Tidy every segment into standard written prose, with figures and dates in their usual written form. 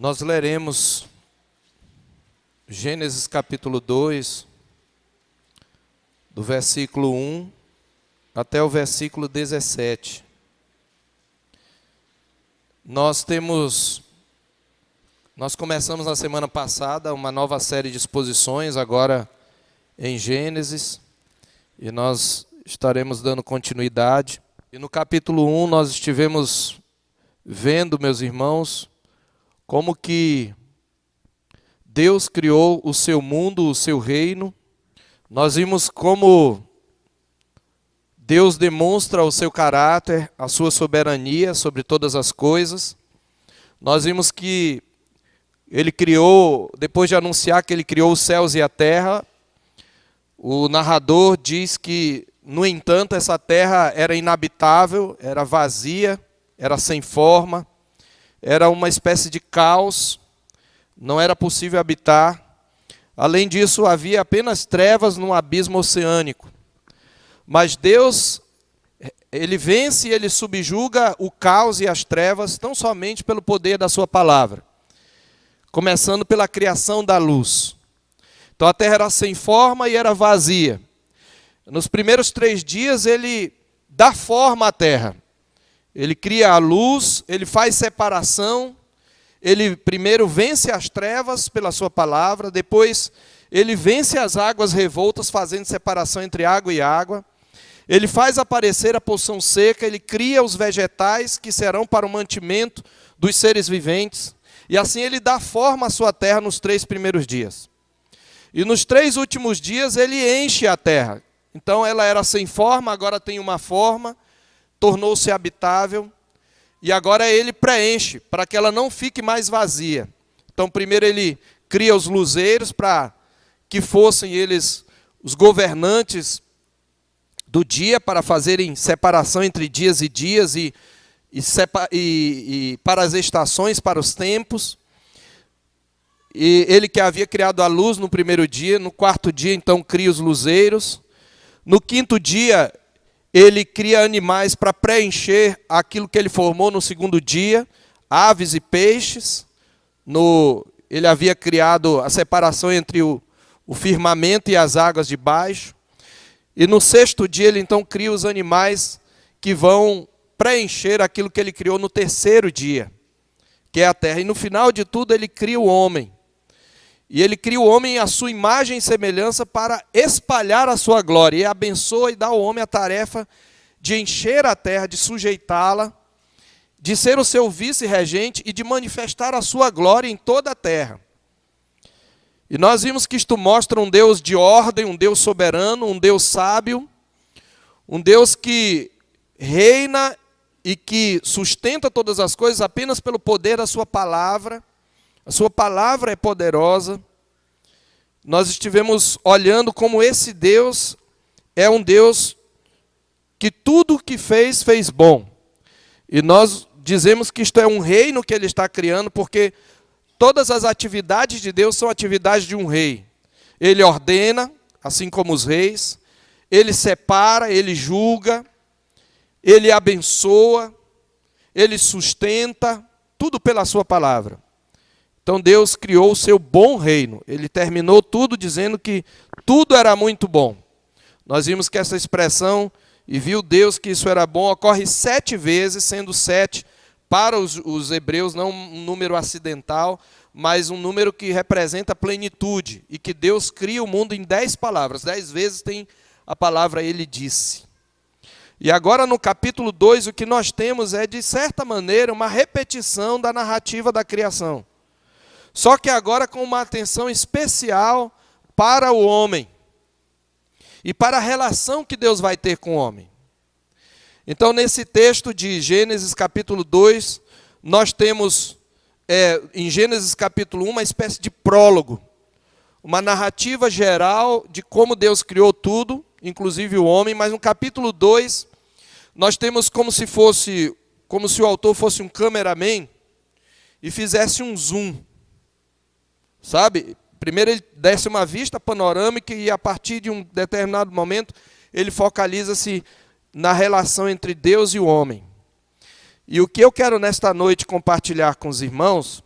Nós leremos Gênesis capítulo 2, do versículo 1 até o versículo 17. Nós começamos na semana passada uma nova série de exposições, agora em Gênesis, e nós estaremos dando continuidade. E no capítulo 1 nós estivemos vendo, meus irmãos, como que Deus criou o seu mundo, o seu reino. Nós vimos como Deus demonstra o seu caráter, a sua soberania sobre todas as coisas. Nós vimos que Ele criou, depois de anunciar que Ele criou os céus e a terra, o narrador diz que, no entanto, essa terra era inabitável, era vazia, era sem forma, era uma espécie de caos, não era possível habitar. Além disso, havia apenas trevas num abismo oceânico. Mas Deus, Ele vence e Ele subjuga o caos e as trevas, tão somente pelo poder da sua palavra. Começando pela criação da luz. Então a terra era sem forma e era vazia. Nos primeiros 3 dias Ele dá forma à terra. Ele cria a luz, Ele faz separação. Ele primeiro vence as trevas pela sua palavra, depois Ele vence as águas revoltas, fazendo separação entre água e água. Ele faz aparecer a porção seca, Ele cria os vegetais que serão para o mantimento dos seres viventes. E assim Ele dá forma à sua terra nos 3 primeiros dias. E nos 3 últimos dias Ele enche a terra. Então ela era sem forma, agora tem uma forma, tornou-se habitável. E agora Ele preenche, para que ela não fique mais vazia. Então primeiro Ele cria os luzeiros, para que fossem eles os governantes do dia, para fazerem separação entre dias e dias, e para as estações, para os tempos. E Ele que havia criado a luz no primeiro dia, no 4º dia então cria os luzeiros. No 5º dia Ele cria animais para preencher aquilo que Ele formou no 2º dia, aves e peixes. Ele havia criado a separação entre o firmamento e as águas de baixo. E no 6º dia Ele então cria os animais que vão preencher aquilo que Ele criou no 3º dia, que é a terra. E no final de tudo Ele cria o homem. E Ele cria o homem à sua imagem e semelhança para espalhar a sua glória. E abençoa e dá ao homem a tarefa de encher a terra, de sujeitá-la, de ser o seu vice-regente e de manifestar a sua glória em toda a terra. E nós vimos que isto mostra um Deus de ordem, um Deus soberano, um Deus sábio, um Deus que reina e que sustenta todas as coisas apenas pelo poder da sua palavra. A sua palavra é poderosa. Nós estivemos olhando como esse Deus é um Deus que tudo o que fez, fez bom. E nós dizemos que isto é um reino que Ele está criando, porque todas as atividades de Deus são atividades de um rei. Ele ordena, assim como os reis. Ele separa, Ele julga. Ele abençoa. Ele sustenta. Tudo pela sua palavra. Então Deus criou o seu bom reino. Ele terminou tudo dizendo que tudo era muito bom. Nós vimos que essa expressão, e viu Deus que isso era bom, ocorre 7 vezes, sendo 7 para os hebreus, não um número acidental, mas um número que representa plenitude. E que Deus cria o mundo em 10 palavras. 10 vezes tem a palavra Ele disse. E agora no capítulo 2 o que nós temos é, de certa maneira, uma repetição da narrativa da criação. Só que agora com uma atenção especial para o homem. E para a relação que Deus vai ter com o homem. Então nesse texto de Gênesis capítulo 2, nós temos em Gênesis capítulo 1 uma espécie de prólogo. Uma narrativa geral de como Deus criou tudo, inclusive o homem. Mas no capítulo 2, nós temos como se o autor fosse um cameraman e fizesse um zoom. Sabe? Primeiro Ele desce uma vista panorâmica e a partir de um determinado momento Ele focaliza-se na relação entre Deus e o homem. E o que eu quero nesta noite compartilhar com os irmãos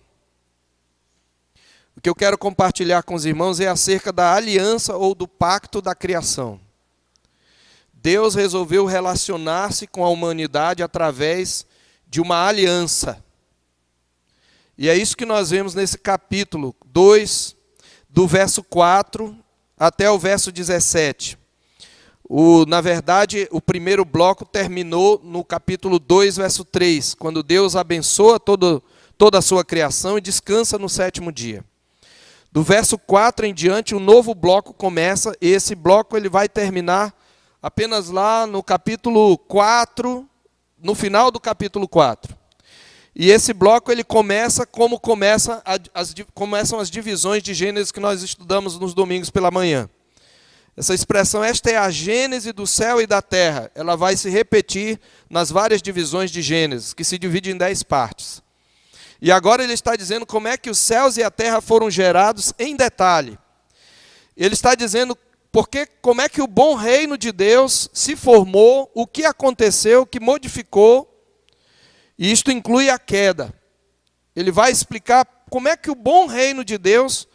que eu quero compartilhar com os irmãos é acerca da aliança ou do pacto da criação. Deus resolveu relacionar-se com a humanidade através de uma aliança. E é isso que nós vemos nesse capítulo 2, do verso 4 até o verso 17. Na verdade, o primeiro bloco terminou no capítulo 2, verso 3, quando Deus abençoa toda a sua criação e descansa no sétimo dia. Do verso 4 em diante, um novo bloco começa, e esse bloco ele vai terminar apenas lá no capítulo 4, no final do capítulo 4. E esse bloco ele começa como começam as divisões de Gênesis que nós estudamos nos domingos pela manhã. Essa expressão, esta é a Gênese do céu e da terra, ela vai se repetir nas várias divisões de Gênesis, que se divide em 10 partes. E agora ele está dizendo como é que os céus e a terra foram gerados em detalhe. Ele está dizendo como é que o bom reino de Deus se formou, o que aconteceu, o que modificou, e isto inclui a queda. Ele vai explicar como é que o bom reino de Deus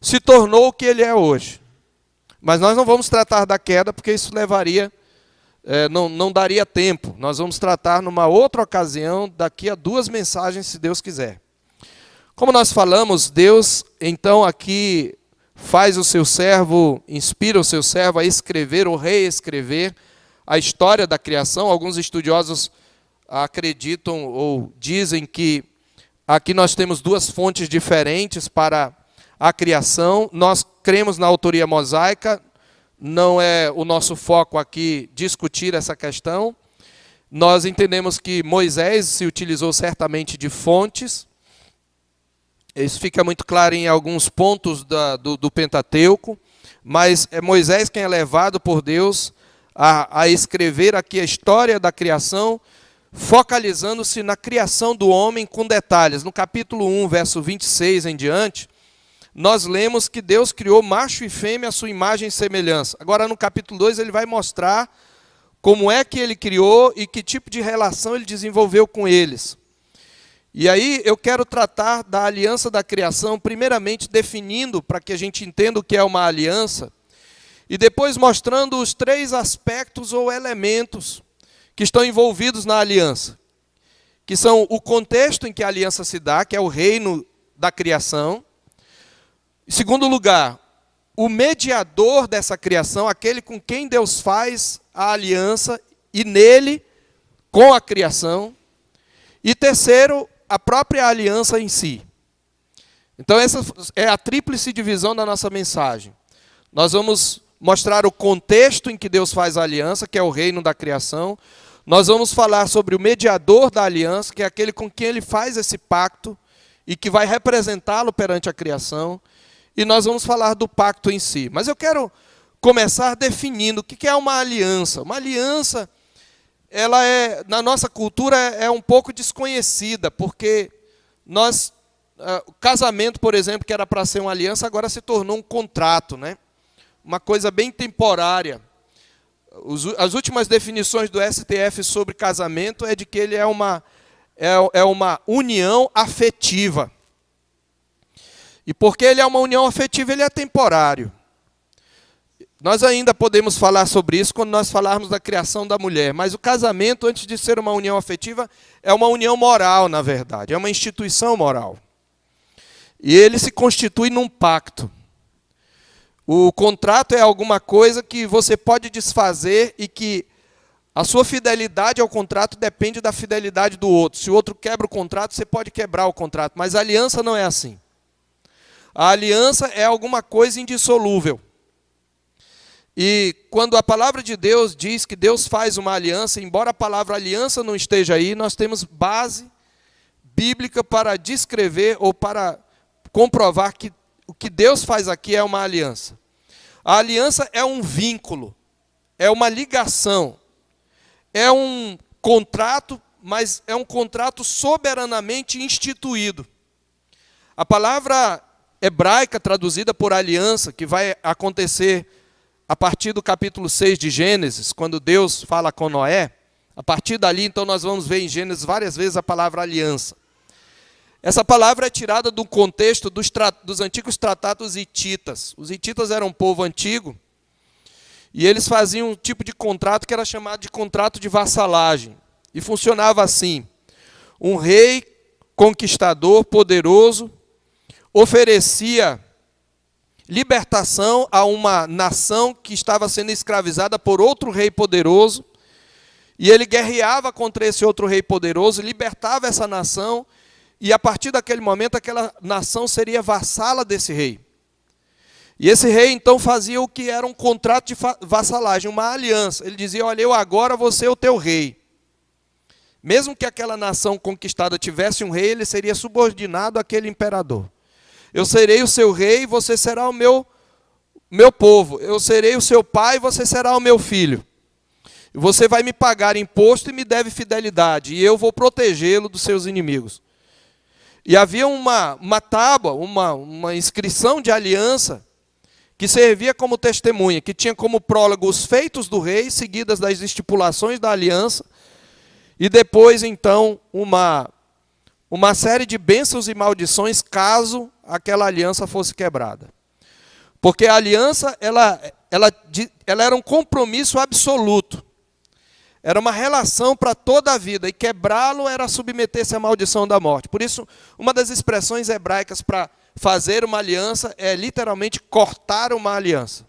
se tornou o que ele é hoje. Mas nós não vamos tratar da queda, porque isso não daria tempo. Nós vamos tratar numa outra ocasião, daqui a 2 mensagens, se Deus quiser. Como nós falamos, Deus, então, aqui faz o seu servo, inspira o seu servo a escrever ou reescrever a história da criação. Alguns estudiosos acreditam ou dizem que aqui nós temos 2 fontes diferentes para a criação. Nós cremos na autoria mosaica, não é o nosso foco aqui discutir essa questão. Nós entendemos que Moisés se utilizou certamente de fontes. Isso fica muito claro em alguns pontos do Pentateuco, mas é Moisés quem é levado por Deus a escrever aqui a história da criação, focalizando-se na criação do homem com detalhes. No capítulo 1, verso 26 em diante, nós lemos que Deus criou macho e fêmea à sua imagem e semelhança. Agora, no capítulo 2, ele vai mostrar como é que ele criou e que tipo de relação ele desenvolveu com eles. E aí eu quero tratar da aliança da criação, primeiramente definindo, para que a gente entenda o que é uma aliança, e depois mostrando os 3 aspectos ou elementos que estão envolvidos na aliança, que são o contexto em que a aliança se dá, que é o reino da criação. Em segundo lugar, o mediador dessa criação, aquele com quem Deus faz a aliança e nele com a criação. E terceiro, a própria aliança em si. Então essa é a tríplice divisão da nossa mensagem. Nós vamos mostrar o contexto em que Deus faz a aliança, que é o reino da criação. Nós vamos falar sobre o mediador da aliança, que é aquele com quem ele faz esse pacto e que vai representá-lo perante a criação. E nós vamos falar do pacto em si. Mas eu quero começar definindo o que é uma aliança. Uma aliança, ela na nossa cultura é um pouco desconhecida, porque o casamento, por exemplo, que era para ser uma aliança, agora se tornou um contrato, né? Uma coisa bem temporária. As últimas definições do STF sobre casamento é de que ele é uma união afetiva. E porque ele é uma união afetiva, ele é temporário. Nós ainda podemos falar sobre isso quando nós falarmos da criação da mulher. Mas o casamento, antes de ser uma união afetiva, é uma união moral, na verdade. É uma instituição moral. E ele se constitui num pacto. O contrato é alguma coisa que você pode desfazer e que a sua fidelidade ao contrato depende da fidelidade do outro. Se o outro quebra o contrato, você pode quebrar o contrato. Mas a aliança não é assim. A aliança é alguma coisa indissolúvel. E quando a palavra de Deus diz que Deus faz uma aliança, embora a palavra aliança não esteja aí, nós temos base bíblica para descrever ou para comprovar que o que Deus faz aqui é uma aliança. A aliança é um vínculo, é uma ligação, é um contrato, mas é um contrato soberanamente instituído. A palavra hebraica traduzida por aliança, que vai acontecer a partir do capítulo 6 de Gênesis, quando Deus fala com Noé, a partir dali, então, nós vamos ver em Gênesis várias vezes a palavra aliança. Essa palavra é tirada do contexto dos antigos tratados hititas. Os hititas eram um povo antigo e eles faziam um tipo de contrato que era chamado de contrato de vassalagem. E funcionava assim: um rei conquistador, poderoso, oferecia libertação a uma nação que estava sendo escravizada por outro rei poderoso, e ele guerreava contra esse outro rei poderoso, libertava essa nação, e a partir daquele momento aquela nação seria vassala desse rei. E esse rei então fazia o que era um contrato de vassalagem, uma aliança. Ele dizia: olha, eu agora vou ser o teu rei. Mesmo que aquela nação conquistada tivesse um rei, ele seria subordinado àquele imperador. Eu serei o seu rei, você será o meu povo. Eu serei o seu pai, você será o meu filho. Você vai me pagar imposto e me deve fidelidade, e eu vou protegê-lo dos seus inimigos. E havia uma tábua, uma inscrição de aliança, que servia como testemunha, que tinha como prólogo os feitos do rei, seguidas das estipulações da aliança, e depois, então, uma série de bênçãos e maldições, caso aquela aliança fosse quebrada. Porque a aliança, ela era um compromisso absoluto. Era uma relação para toda a vida, e quebrá-lo era submeter-se à maldição da morte. Por isso, uma das expressões hebraicas para fazer uma aliança é literalmente cortar uma aliança.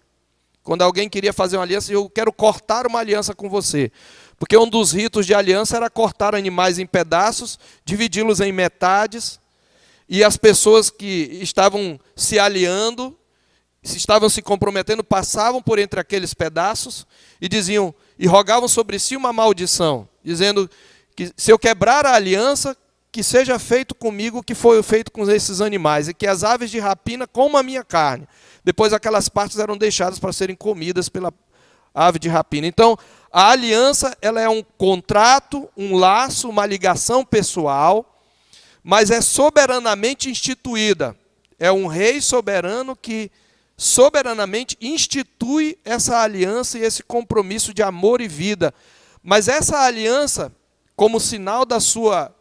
Quando alguém queria fazer uma aliança, eu quero cortar uma aliança com você. Porque um dos ritos de aliança era cortar animais em pedaços, dividi-los em metades, e as pessoas que estavam se aliando, se estavam se comprometendo, passavam por entre aqueles pedaços e diziam, e rogavam sobre si uma maldição, dizendo que se eu quebrar a aliança, que seja feito comigo o que foi feito com esses animais, e que as aves de rapina comam a minha carne. Depois aquelas partes eram deixadas para serem comidas pela ave de rapina. Então, a aliança, ela é um contrato, um laço, uma ligação pessoal, mas é soberanamente instituída. É um rei soberano que soberanamente institui essa aliança e esse compromisso de amor e vida. Mas essa aliança, como sinal da sua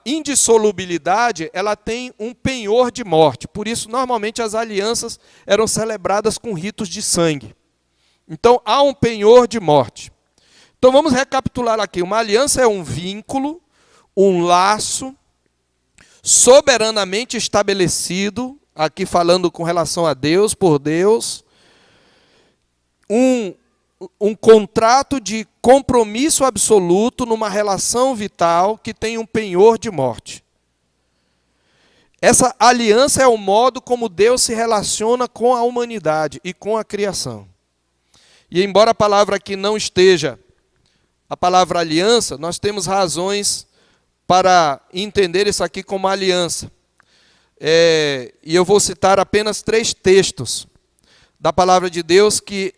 indissolubilidade, ela tem um penhor de morte. Por isso, normalmente, as alianças eram celebradas com ritos de sangue. Então, há um penhor de morte. Então, vamos recapitular aqui. Uma aliança é um vínculo, um laço, soberanamente estabelecido, aqui falando com relação a Deus, por Deus, um contrato de compromisso absoluto numa relação vital que tem um penhor de morte. Essa aliança é o modo como Deus se relaciona com a humanidade e com a criação. E embora a palavra aqui não esteja, a palavra aliança, nós temos razões para entender isso aqui como aliança. E eu vou citar apenas 3 textos da palavra de Deus que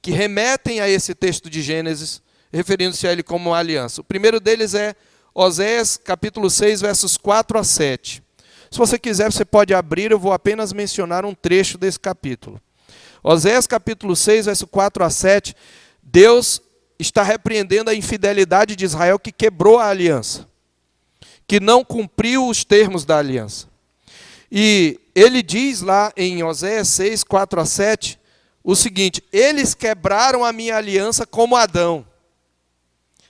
remetem a esse texto de Gênesis, referindo-se a ele como uma aliança. O primeiro deles é Oséias, capítulo 6, versos 4 a 7. Se você quiser, você pode abrir, eu vou apenas mencionar um trecho desse capítulo. Oséias, capítulo 6, verso 4 a 7, Deus está repreendendo a infidelidade de Israel, que quebrou a aliança, que não cumpriu os termos da aliança. E ele diz lá em Oséias 6, 4 a 7, o seguinte: eles quebraram a minha aliança como Adão.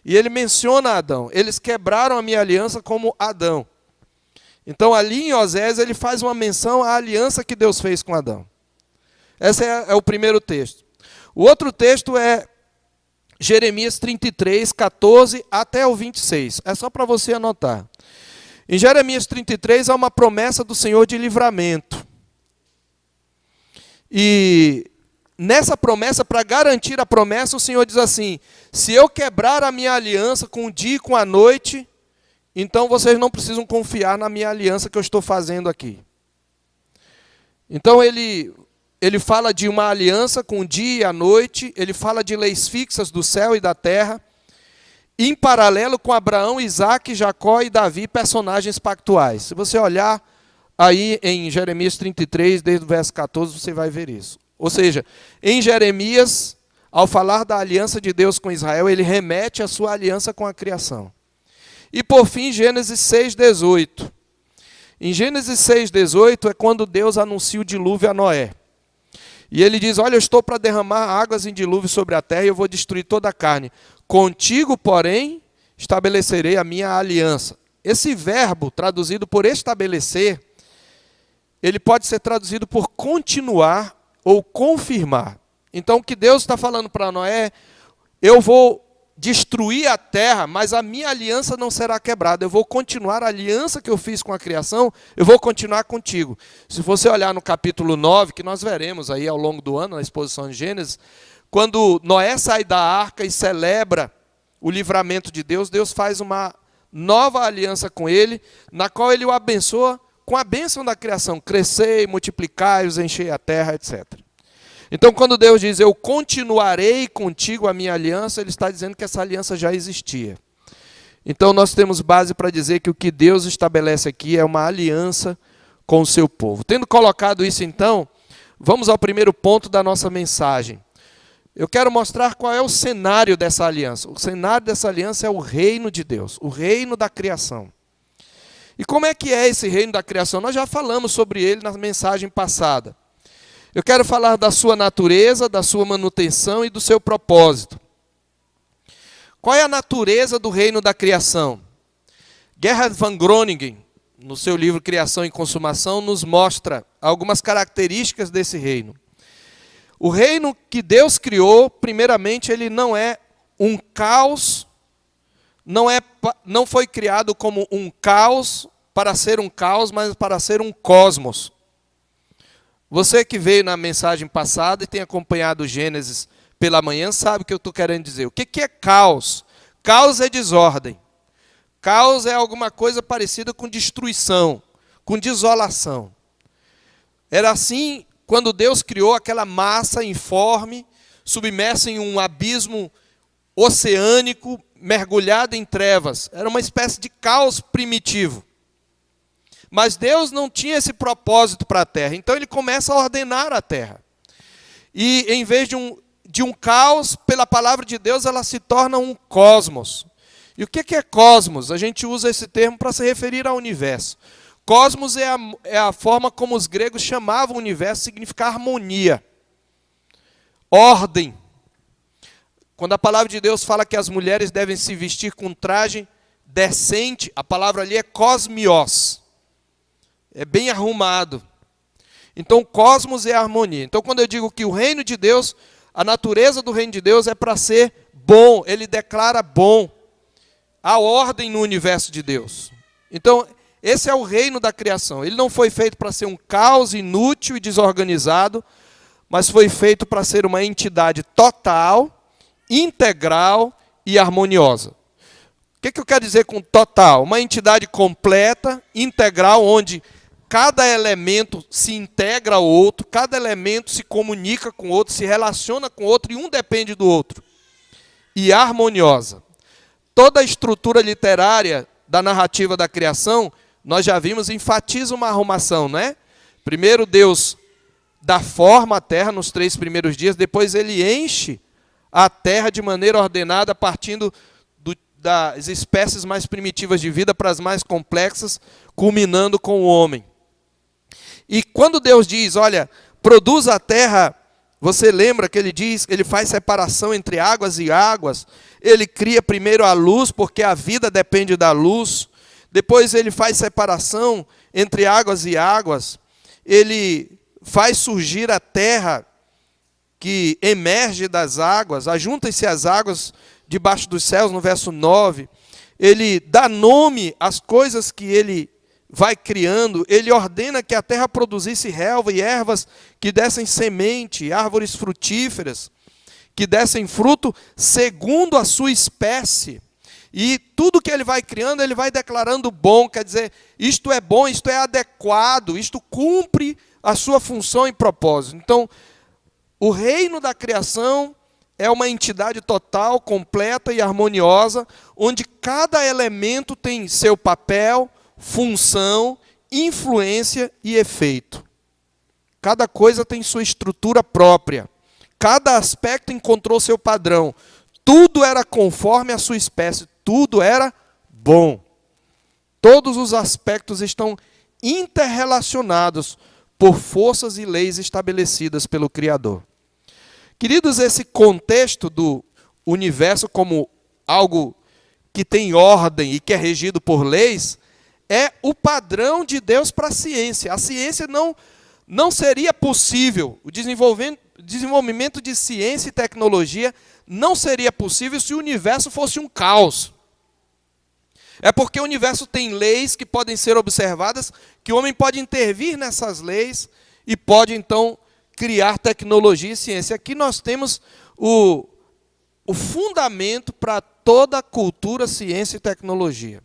E ele menciona Adão. Eles quebraram a minha aliança como Adão. Então, ali em Oséias, ele faz uma menção à aliança que Deus fez com Adão. Esse é o primeiro texto. O outro texto é Jeremias 33, 14 até o 26. É só para você anotar. Em Jeremias 33, há uma promessa do Senhor de livramento. E nessa promessa, para garantir a promessa, o Senhor diz assim: se eu quebrar a minha aliança com o dia e com a noite, então vocês não precisam confiar na minha aliança que eu estou fazendo aqui. Então ele fala de uma aliança com o dia e a noite, ele fala de leis fixas do céu e da terra, em paralelo com Abraão, Isaac, Jacó e Davi, personagens pactuais. Se você olhar aí em Jeremias 33, desde o verso 14, você vai ver isso. Ou seja, em Jeremias, ao falar da aliança de Deus com Israel, ele remete à sua aliança com a criação. E por fim, Gênesis 6:18. Em Gênesis 6:18 é quando Deus anuncia o dilúvio a Noé. E ele diz, olha, eu estou para derramar águas em dilúvio sobre a terra e eu vou destruir toda a carne. Contigo, porém, estabelecerei a minha aliança. Esse verbo, traduzido por estabelecer, ele pode ser traduzido por continuar ou confirmar. Então, o que Deus está falando para Noé, eu vou destruir a terra, mas a minha aliança não será quebrada. Eu vou continuar a aliança que eu fiz com a criação, eu vou continuar contigo. Se você olhar no capítulo 9, que nós veremos aí ao longo do ano, na exposição de Gênesis, quando Noé sai da arca e celebra o livramento de Deus, Deus faz uma nova aliança com ele, na qual ele o abençoa com a bênção da criação, crescei, multiplicai-os, enchei a terra, etc. Então, quando Deus diz, eu continuarei contigo a minha aliança, ele está dizendo que essa aliança já existia. Então, nós temos base para dizer que o que Deus estabelece aqui é uma aliança com o seu povo. Tendo colocado isso, então, vamos ao primeiro ponto da nossa mensagem. Eu quero mostrar qual é o cenário dessa aliança. O cenário dessa aliança é o reino de Deus, o reino da criação. E como é que é esse reino da criação? Nós já falamos sobre ele na mensagem passada. Eu quero falar da sua natureza, da sua manutenção e do seu propósito. Qual é a natureza do reino da criação? Gerhard van Groningen, no seu livro Criação e Consumação, nos mostra algumas características desse reino. O reino que Deus criou, primeiramente, ele não é um caos, não foi criado como um caos para ser um caos, mas para ser um cosmos. Você que veio na mensagem passada e tem acompanhado o Gênesis pela manhã, sabe o que eu estou querendo dizer. O que é caos? Caos é desordem. Caos é alguma coisa parecida com destruição, com desolação. Era assim quando Deus criou aquela massa informe, submersa em um abismo oceânico, mergulhada em trevas. Era uma espécie de caos primitivo. Mas Deus não tinha esse propósito para a terra. Então ele começa a ordenar a terra. E em vez de um caos, pela palavra de Deus, ela se torna um cosmos. E o que é cosmos? A gente usa esse termo para se referir ao universo. Cosmos é a forma como os gregos chamavam o universo, significa harmonia, ordem. Quando a palavra de Deus fala que as mulheres devem se vestir com um traje decente, a palavra ali é cosmios. É bem arrumado. Então, cosmos é a harmonia. Então, quando eu digo que o reino de Deus, a natureza do reino de Deus é para ser bom. Ele declara bom. A ordem no universo de Deus. Então, esse é o reino da criação. Ele não foi feito para ser um caos inútil e desorganizado, mas foi feito para ser uma entidade total, integral e harmoniosa. O que eu quero dizer com total? Uma entidade completa, integral, onde cada elemento se integra ao outro, cada elemento se comunica com o outro, se relaciona com o outro e um depende do outro. E harmoniosa. Toda a estrutura literária da narrativa da criação, nós já vimos, enfatiza uma arrumação, não é? Primeiro Deus dá forma à terra nos 3 primeiros dias, depois ele enche a terra de maneira ordenada, partindo das espécies mais primitivas de vida para as mais complexas, culminando com o homem. E quando Deus diz, olha, produz a terra, você lembra que ele diz, ele faz separação entre águas e águas, ele cria primeiro a luz, porque a vida depende da luz, depois ele faz separação entre águas e águas, ele faz surgir a terra que emerge das águas, ajuntam-se as águas debaixo dos céus, no verso 9, ele dá nome às coisas que ele vai criando, ele ordena que a terra produzisse relva e ervas que dessem semente, árvores frutíferas, que dessem fruto segundo a sua espécie. E tudo que ele vai criando, ele vai declarando bom, quer dizer, isto é bom, isto é adequado, isto cumpre a sua função e propósito. Então, o reino da criação é uma entidade total, completa e harmoniosa, onde cada elemento tem seu papel, função, influência e efeito. Cada coisa tem sua estrutura própria. Cada aspecto encontrou seu padrão. Tudo era conforme a sua espécie. Tudo era bom. Todos os aspectos estão interrelacionados por forças e leis estabelecidas pelo Criador. Queridos, esse contexto do universo como algo que tem ordem e que é regido por leis, é o padrão de Deus para a ciência. A ciência não seria possível, o desenvolvimento de ciência e tecnologia não seria possível se o universo fosse um caos. É porque o universo tem leis que podem ser observadas, que o homem pode intervir nessas leis e pode, então, criar tecnologia e ciência. Aqui nós temos o fundamento para toda a cultura, ciência e tecnologia.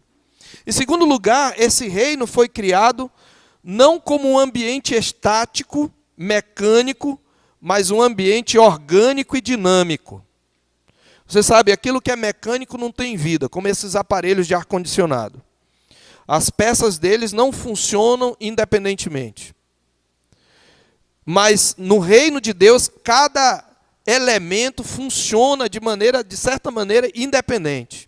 Em segundo lugar, esse reino foi criado não como um ambiente estático, mecânico, mas um ambiente orgânico e dinâmico. Você sabe, aquilo que é mecânico não tem vida, como esses aparelhos de ar-condicionado. As peças deles não funcionam independentemente. Mas no reino de Deus, cada elemento funciona de certa maneira, independente.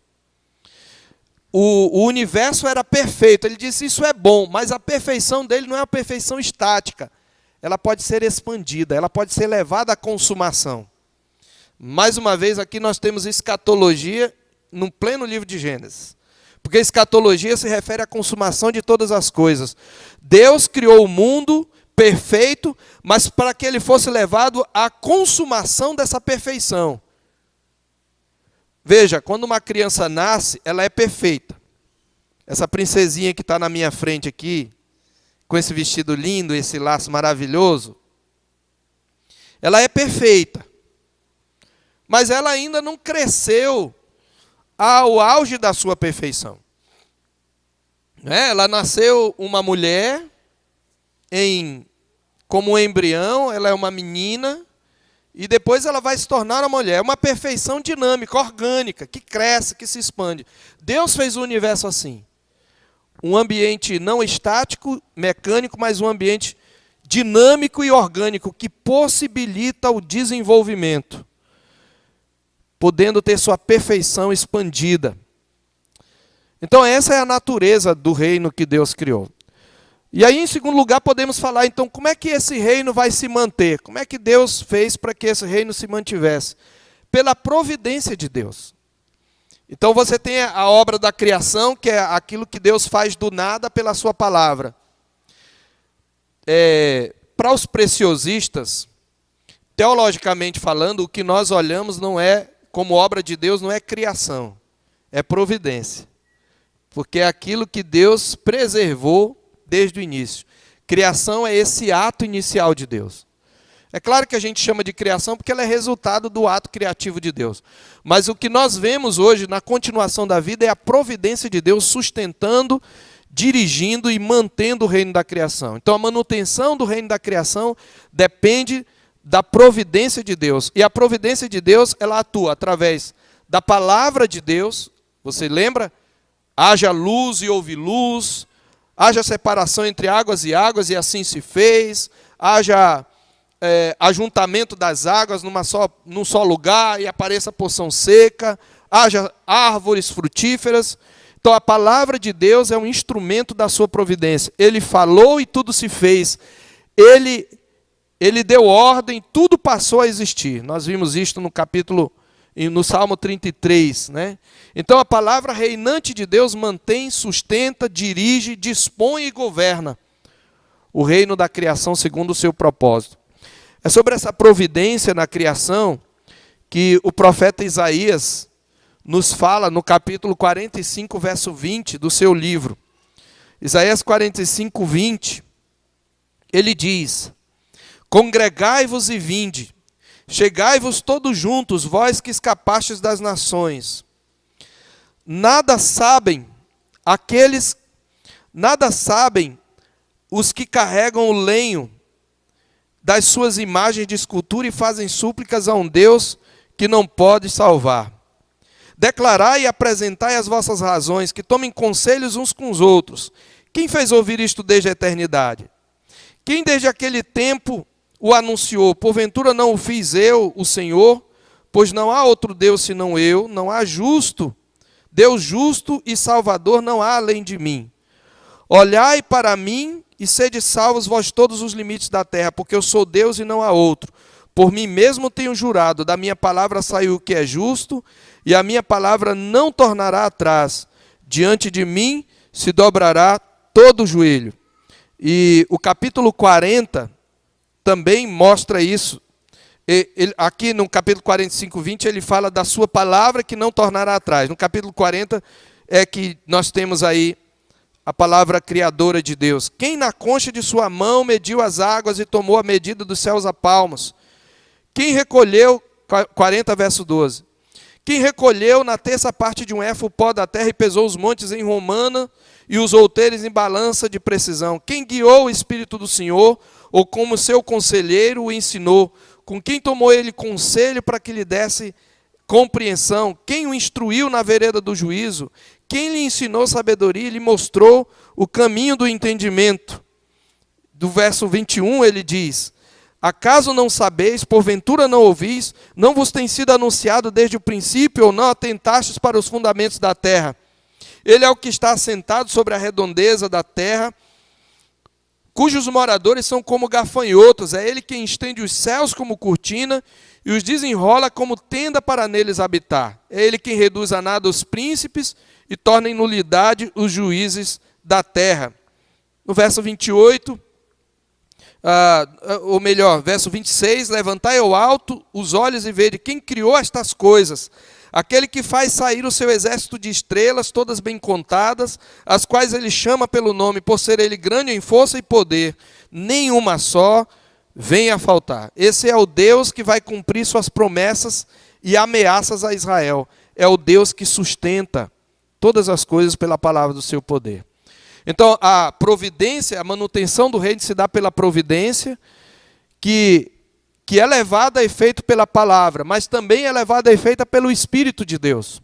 O universo era perfeito, ele disse isso é bom, mas a perfeição dele não é uma perfeição estática. Ela pode ser expandida, ela pode ser levada à consumação. Mais uma vez, aqui nós temos escatologia no pleno livro de Gênesis. Porque escatologia se refere à consumação de todas as coisas. Deus criou o mundo perfeito, mas para que ele fosse levado à consumação dessa perfeição. Veja, quando uma criança nasce, ela é perfeita. Essa princesinha que está na minha frente aqui, com esse vestido lindo, esse laço maravilhoso, ela é perfeita. Mas ela ainda não cresceu ao auge da sua perfeição. Ela nasceu uma mulher, como um embrião, ela é uma menina, e depois ela vai se tornar uma mulher. É uma perfeição dinâmica, orgânica, que cresce, que se expande. Deus fez o universo assim. Um ambiente não estático, mecânico, mas um ambiente dinâmico e orgânico, que possibilita o desenvolvimento, podendo ter sua perfeição expandida. Então essa é a natureza do reino que Deus criou. E aí, em segundo lugar, podemos falar, então, como é que esse reino vai se manter? Como é que Deus fez para que esse reino se mantivesse? Pela providência de Deus. Então você tem a obra da criação, que é aquilo que Deus faz do nada pela sua palavra. Para os preciosistas, teologicamente falando, o que nós olhamos não é, como obra de Deus, não é criação, é providência. Porque é aquilo que Deus preservou desde o início. Criação é esse ato inicial de Deus. É claro que a gente chama de criação porque ela é resultado do ato criativo de Deus. Mas o que nós vemos hoje na continuação da vida é a providência de Deus sustentando, dirigindo e mantendo o reino da criação. Então a manutenção do reino da criação depende da providência de Deus. E a providência de Deus, ela atua através da palavra de Deus. Você lembra? Haja luz e houve luz. Haja separação entre águas, e assim se fez. Haja ajuntamento das águas num só lugar, e apareça porção seca. Haja árvores frutíferas. Então a palavra de Deus é um instrumento da sua providência. Ele falou e tudo se fez. Ele deu ordem, tudo passou a existir. Nós vimos isto no Salmo 33, né? Então a palavra reinante de Deus mantém, sustenta, dirige, dispõe e governa o reino da criação segundo o seu propósito. É sobre essa providência na criação que o profeta Isaías nos fala no capítulo 45, verso 20 do seu livro. Isaías 45, 20, ele diz: congregai-vos e vinde, chegai-vos todos juntos, vós que escapastes das nações. Nada sabem os que carregam o lenho das suas imagens de escultura e fazem súplicas a um Deus que não pode salvar. Declarai e apresentai as vossas razões, que tomem conselhos uns com os outros. Quem fez ouvir isto desde a eternidade? Quem desde aquele tempo o anunciou? Porventura não o fiz eu, o Senhor? Pois não há outro Deus senão eu, não há justo Deus justo e salvador não há além de mim. Olhai para mim e sede salvos vós todos os limites da terra, porque eu sou Deus e não há outro. Por mim mesmo tenho jurado, da minha palavra saiu o que é justo, e a minha palavra não tornará atrás. Diante de mim se dobrará todo o joelho. E o capítulo 40 também mostra isso. Aqui no capítulo 45, 20, ele fala da sua palavra que não tornará atrás. No capítulo 40 é que nós temos aí a palavra criadora de Deus. Quem na concha de sua mão mediu as águas e tomou a medida dos céus a palmos? Quem recolheu, 40 verso 12. Quem recolheu na terça parte de um éfa o pó da terra e pesou os montes em romana e os outeiros em balança de precisão? Quem guiou o Espírito do Senhor, ou como seu conselheiro o ensinou? Com quem tomou ele conselho para que lhe desse compreensão? Quem o instruiu na vereda do juízo? Quem lhe ensinou sabedoria e lhe mostrou o caminho do entendimento? Do verso 21 ele diz: acaso não sabeis, porventura não ouvis, não vos tem sido anunciado desde o princípio, ou não atentastes para os fundamentos da terra? Ele é o que está assentado sobre a redondeza da terra, cujos moradores são como gafanhotos. É ele quem estende os céus como cortina e os desenrola como tenda para neles habitar. É ele quem reduz a nada os príncipes e torna em nulidade os juízes da terra. No verso 28, ou melhor, verso 26, levantai ao alto os olhos e vede quem criou estas coisas. Aquele que faz sair o seu exército de estrelas, todas bem contadas, as quais ele chama pelo nome, por ser ele grande em força e poder, nenhuma só vem a faltar. Esse é o Deus que vai cumprir suas promessas e ameaças a Israel. É o Deus que sustenta todas as coisas pela palavra do seu poder. Então, a providência, a manutenção do reino se dá pela providência, que é levada a efeito pela palavra, mas também é levada a efeito pelo Espírito de Deus.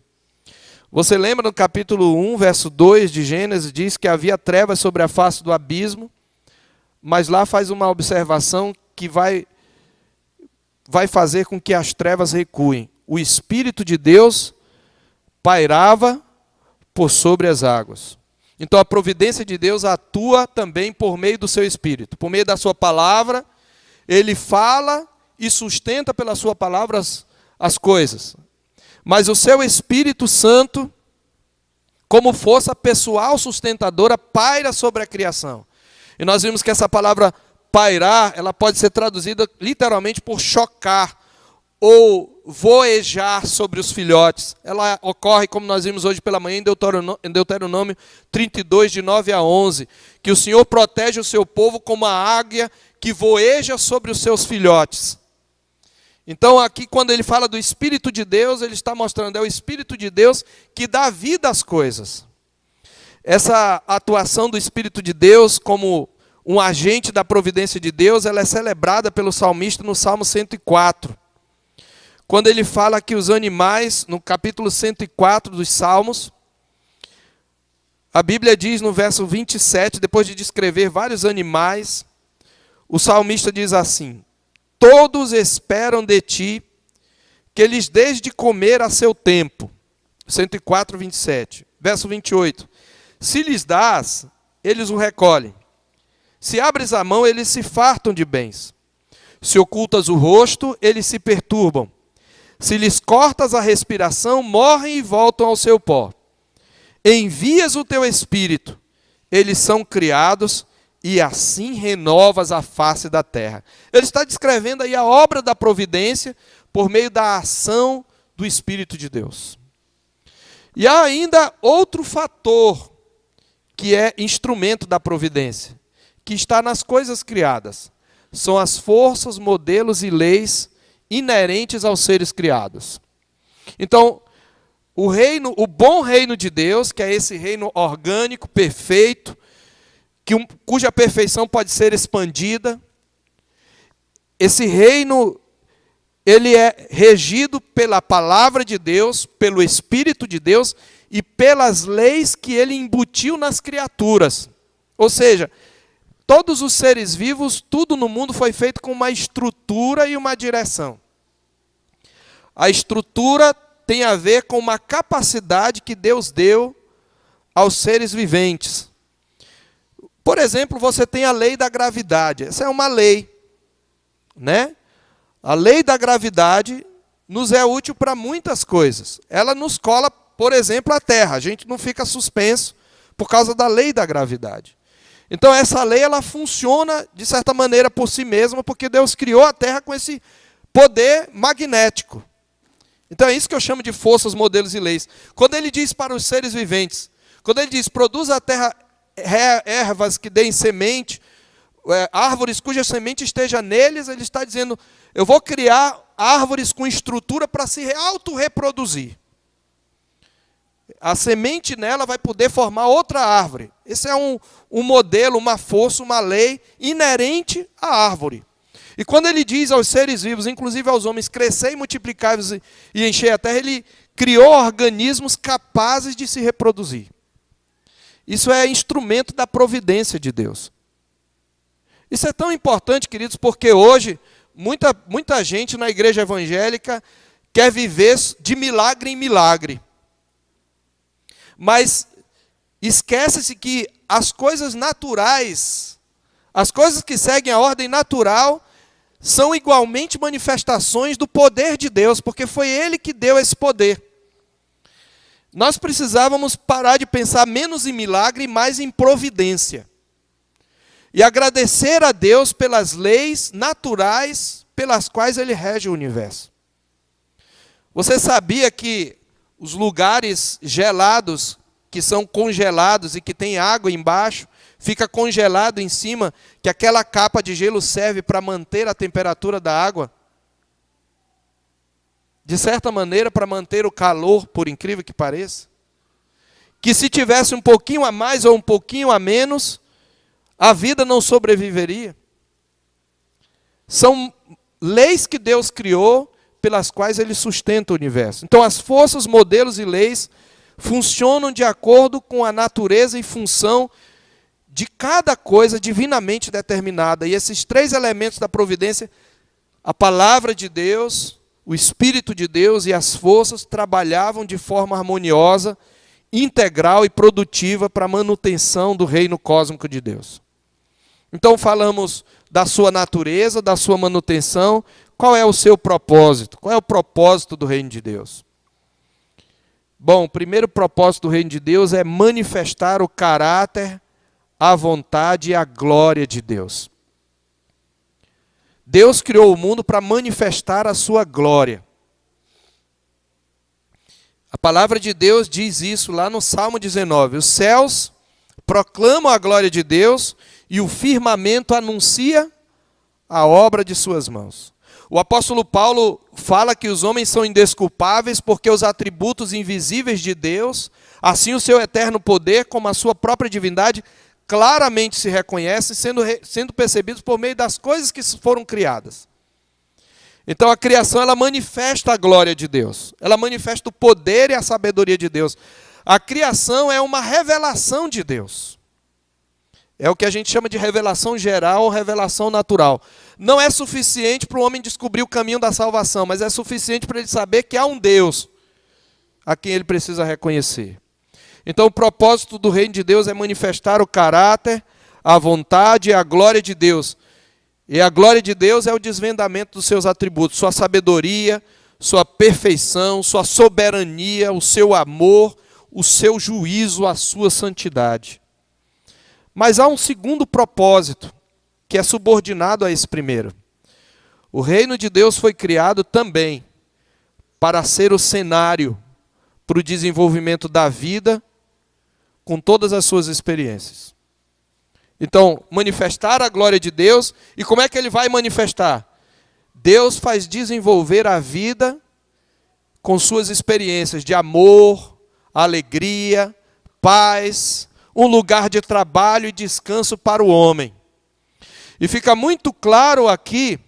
Você lembra no capítulo 1, verso 2 de Gênesis, diz que havia trevas sobre a face do abismo, mas lá faz uma observação que vai fazer com que as trevas recuem. O Espírito de Deus pairava por sobre as águas. Então a providência de Deus atua também por meio do seu Espírito, por meio da sua palavra. Ele fala e sustenta pela sua palavra as coisas. Mas o seu Espírito Santo, como força pessoal sustentadora, paira sobre a criação. E nós vimos que essa palavra pairar, ela pode ser traduzida literalmente por chocar ou voejar sobre os filhotes. Ela ocorre, como nós vimos hoje pela manhã, em Deuteronômio 32, de 9 a 11, que o Senhor protege o seu povo como a águia que voeja sobre os seus filhotes. Então aqui quando ele fala do Espírito de Deus, ele está mostrando, é o Espírito de Deus que dá vida às coisas. Essa atuação do Espírito de Deus como um agente da providência de Deus, ela é celebrada pelo salmista no Salmo 104. Quando ele fala que os animais, no capítulo 104 dos Salmos, a Bíblia diz no verso 27, depois de descrever vários animais, o salmista diz assim: todos esperam de ti que lhes dês de comer a seu tempo. 104, 27. Verso 28. Se lhes dás, eles o recolhem. Se abres a mão, eles se fartam de bens. Se ocultas o rosto, eles se perturbam. Se lhes cortas a respiração, morrem e voltam ao seu pó. Envias o teu espírito, eles são criados, e assim renovas a face da terra. Ele está descrevendo aí a obra da providência por meio da ação do Espírito de Deus. E há ainda outro fator que é instrumento da providência, que está nas coisas criadas. São as forças, modelos e leis inerentes aos seres criados. Então, o bom reino de Deus, que é esse reino orgânico, perfeito, cuja perfeição pode ser expandida. Esse reino, ele é regido pela palavra de Deus, pelo Espírito de Deus e pelas leis que ele embutiu nas criaturas. Ou seja, todos os seres vivos, tudo no mundo foi feito com uma estrutura e uma direção. A estrutura tem a ver com uma capacidade que Deus deu aos seres viventes. Por exemplo, você tem a lei da gravidade. Essa é uma lei, né? A lei da gravidade nos é útil para muitas coisas. Ela nos cola, por exemplo, a Terra. A gente não fica suspenso por causa da lei da gravidade. Então, essa lei ela funciona, de certa maneira, por si mesma, porque Deus criou a Terra com esse poder magnético. Então, é isso que eu chamo de forças, modelos e leis. Quando ele diz para os seres viventes, quando ele diz, produza a terra ervas que deem semente, árvores cuja semente esteja neles, ele está dizendo, eu vou criar árvores com estrutura para se autorreproduzir. A semente nela vai poder formar outra árvore. Esse é um modelo, uma força, uma lei inerente à árvore. E quando ele diz aos seres vivos, inclusive aos homens, crescer e multiplicar e encher a terra, ele criou organismos capazes de se reproduzir. Isso é instrumento da providência de Deus. Isso é tão importante, queridos, porque hoje muita gente na igreja evangélica quer viver de milagre em milagre. Mas esquece-se que as coisas naturais, as coisas que seguem a ordem natural, são igualmente manifestações do poder de Deus, porque foi Ele que deu esse poder. Nós precisávamos parar de pensar menos em milagre e mais em providência. E agradecer a Deus pelas leis naturais pelas quais Ele rege o universo. Você sabia que os lugares gelados, que são congelados e que tem água embaixo, fica congelado em cima, que aquela capa de gelo serve para manter a temperatura da água? De certa maneira, para manter o calor, por incrível que pareça. Que se tivesse um pouquinho a mais ou um pouquinho a menos, a vida não sobreviveria. São leis que Deus criou, pelas quais Ele sustenta o universo. Então, as forças, modelos e leis funcionam de acordo com a natureza e função de cada coisa divinamente determinada. E esses três elementos da providência, a palavra de Deus, o Espírito de Deus e as forças trabalhavam de forma harmoniosa, integral e produtiva para a manutenção do reino cósmico de Deus. Então falamos da sua natureza, da sua manutenção. Qual é o seu propósito? Qual é o propósito do reino de Deus? Bom, o primeiro propósito do reino de Deus é manifestar o caráter, a vontade e a glória de Deus. Deus criou o mundo para manifestar a sua glória. A palavra de Deus diz isso lá no Salmo 19. Os céus proclamam a glória de Deus e o firmamento anuncia a obra de suas mãos. O apóstolo Paulo fala que os homens são indesculpáveis porque os atributos invisíveis de Deus, assim o seu eterno poder como a sua própria divindade, claramente se reconhecem, sendo percebidos por meio das coisas que foram criadas. Então a criação ela manifesta a glória de Deus, ela manifesta o poder e a sabedoria de Deus. A criação é uma revelação de Deus. É o que a gente chama de revelação geral ou revelação natural. Não é suficiente para o homem descobrir o caminho da salvação, mas é suficiente para ele saber que há um Deus a quem ele precisa reconhecer. Então o propósito do reino de Deus é manifestar o caráter, a vontade e a glória de Deus. E a glória de Deus é o desvendamento dos seus atributos, sua sabedoria, sua perfeição, sua soberania, o seu amor, o seu juízo, a sua santidade. Mas há um segundo propósito, que é subordinado a esse primeiro. O reino de Deus foi criado também para ser o cenário para o desenvolvimento da vida com todas as suas experiências. Então, manifestar a glória de Deus, e como é que ele vai manifestar? Deus faz desenvolver a vida com suas experiências de amor, alegria, paz, um lugar de trabalho e descanso para o homem. E fica muito claro aqui,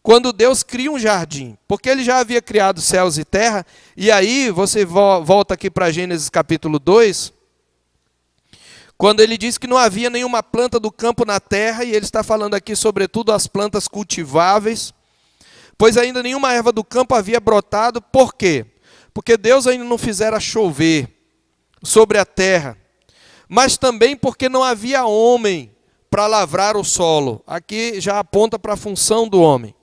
quando Deus cria um jardim, porque Ele já havia criado céus e terra, e aí você volta aqui para Gênesis capítulo 2, quando Ele diz que não havia nenhuma planta do campo na terra, e Ele está falando aqui sobretudo as plantas cultiváveis, pois ainda nenhuma erva do campo havia brotado. Por quê? porque Deus ainda não fizera chover sobre a terra, mas também porque não havia homem para lavrar o solo. Aqui já aponta para a função do homem.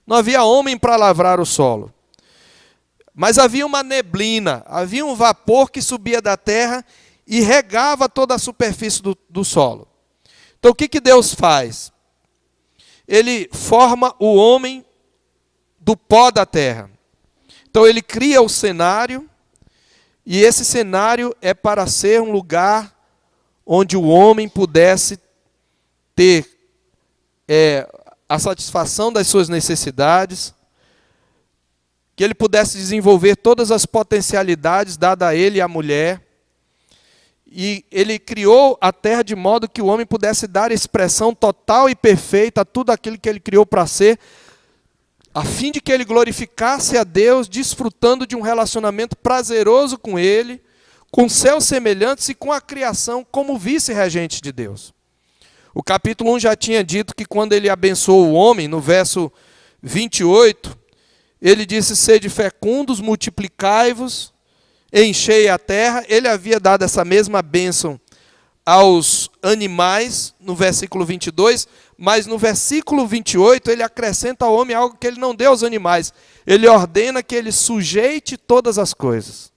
Não havia homem para lavrar o solo. Mas havia uma neblina, havia um vapor que subia da terra e regava toda a superfície do solo. Então o que Deus faz? Ele forma o homem do pó da terra. Então ele cria o cenário, e esse cenário é para ser um lugar onde o homem pudesse ter a satisfação das suas necessidades, que ele pudesse desenvolver todas as potencialidades dadas a ele e à mulher. E ele criou a terra de modo que o homem pudesse dar expressão total e perfeita a tudo aquilo que ele criou para ser, a fim de que ele glorificasse a Deus, desfrutando de um relacionamento prazeroso com ele, com seus semelhantes e com a criação como vice-regente de Deus. O capítulo 1 já tinha dito que quando ele abençoou o homem, no verso 28, ele disse: sede fecundos, multiplicai-vos, enchei a terra. Ele havia dado essa mesma bênção aos animais, no versículo 22, mas no versículo 28 ele acrescenta ao homem algo que ele não deu aos animais. Ele ordena que ele sujeite todas as coisas.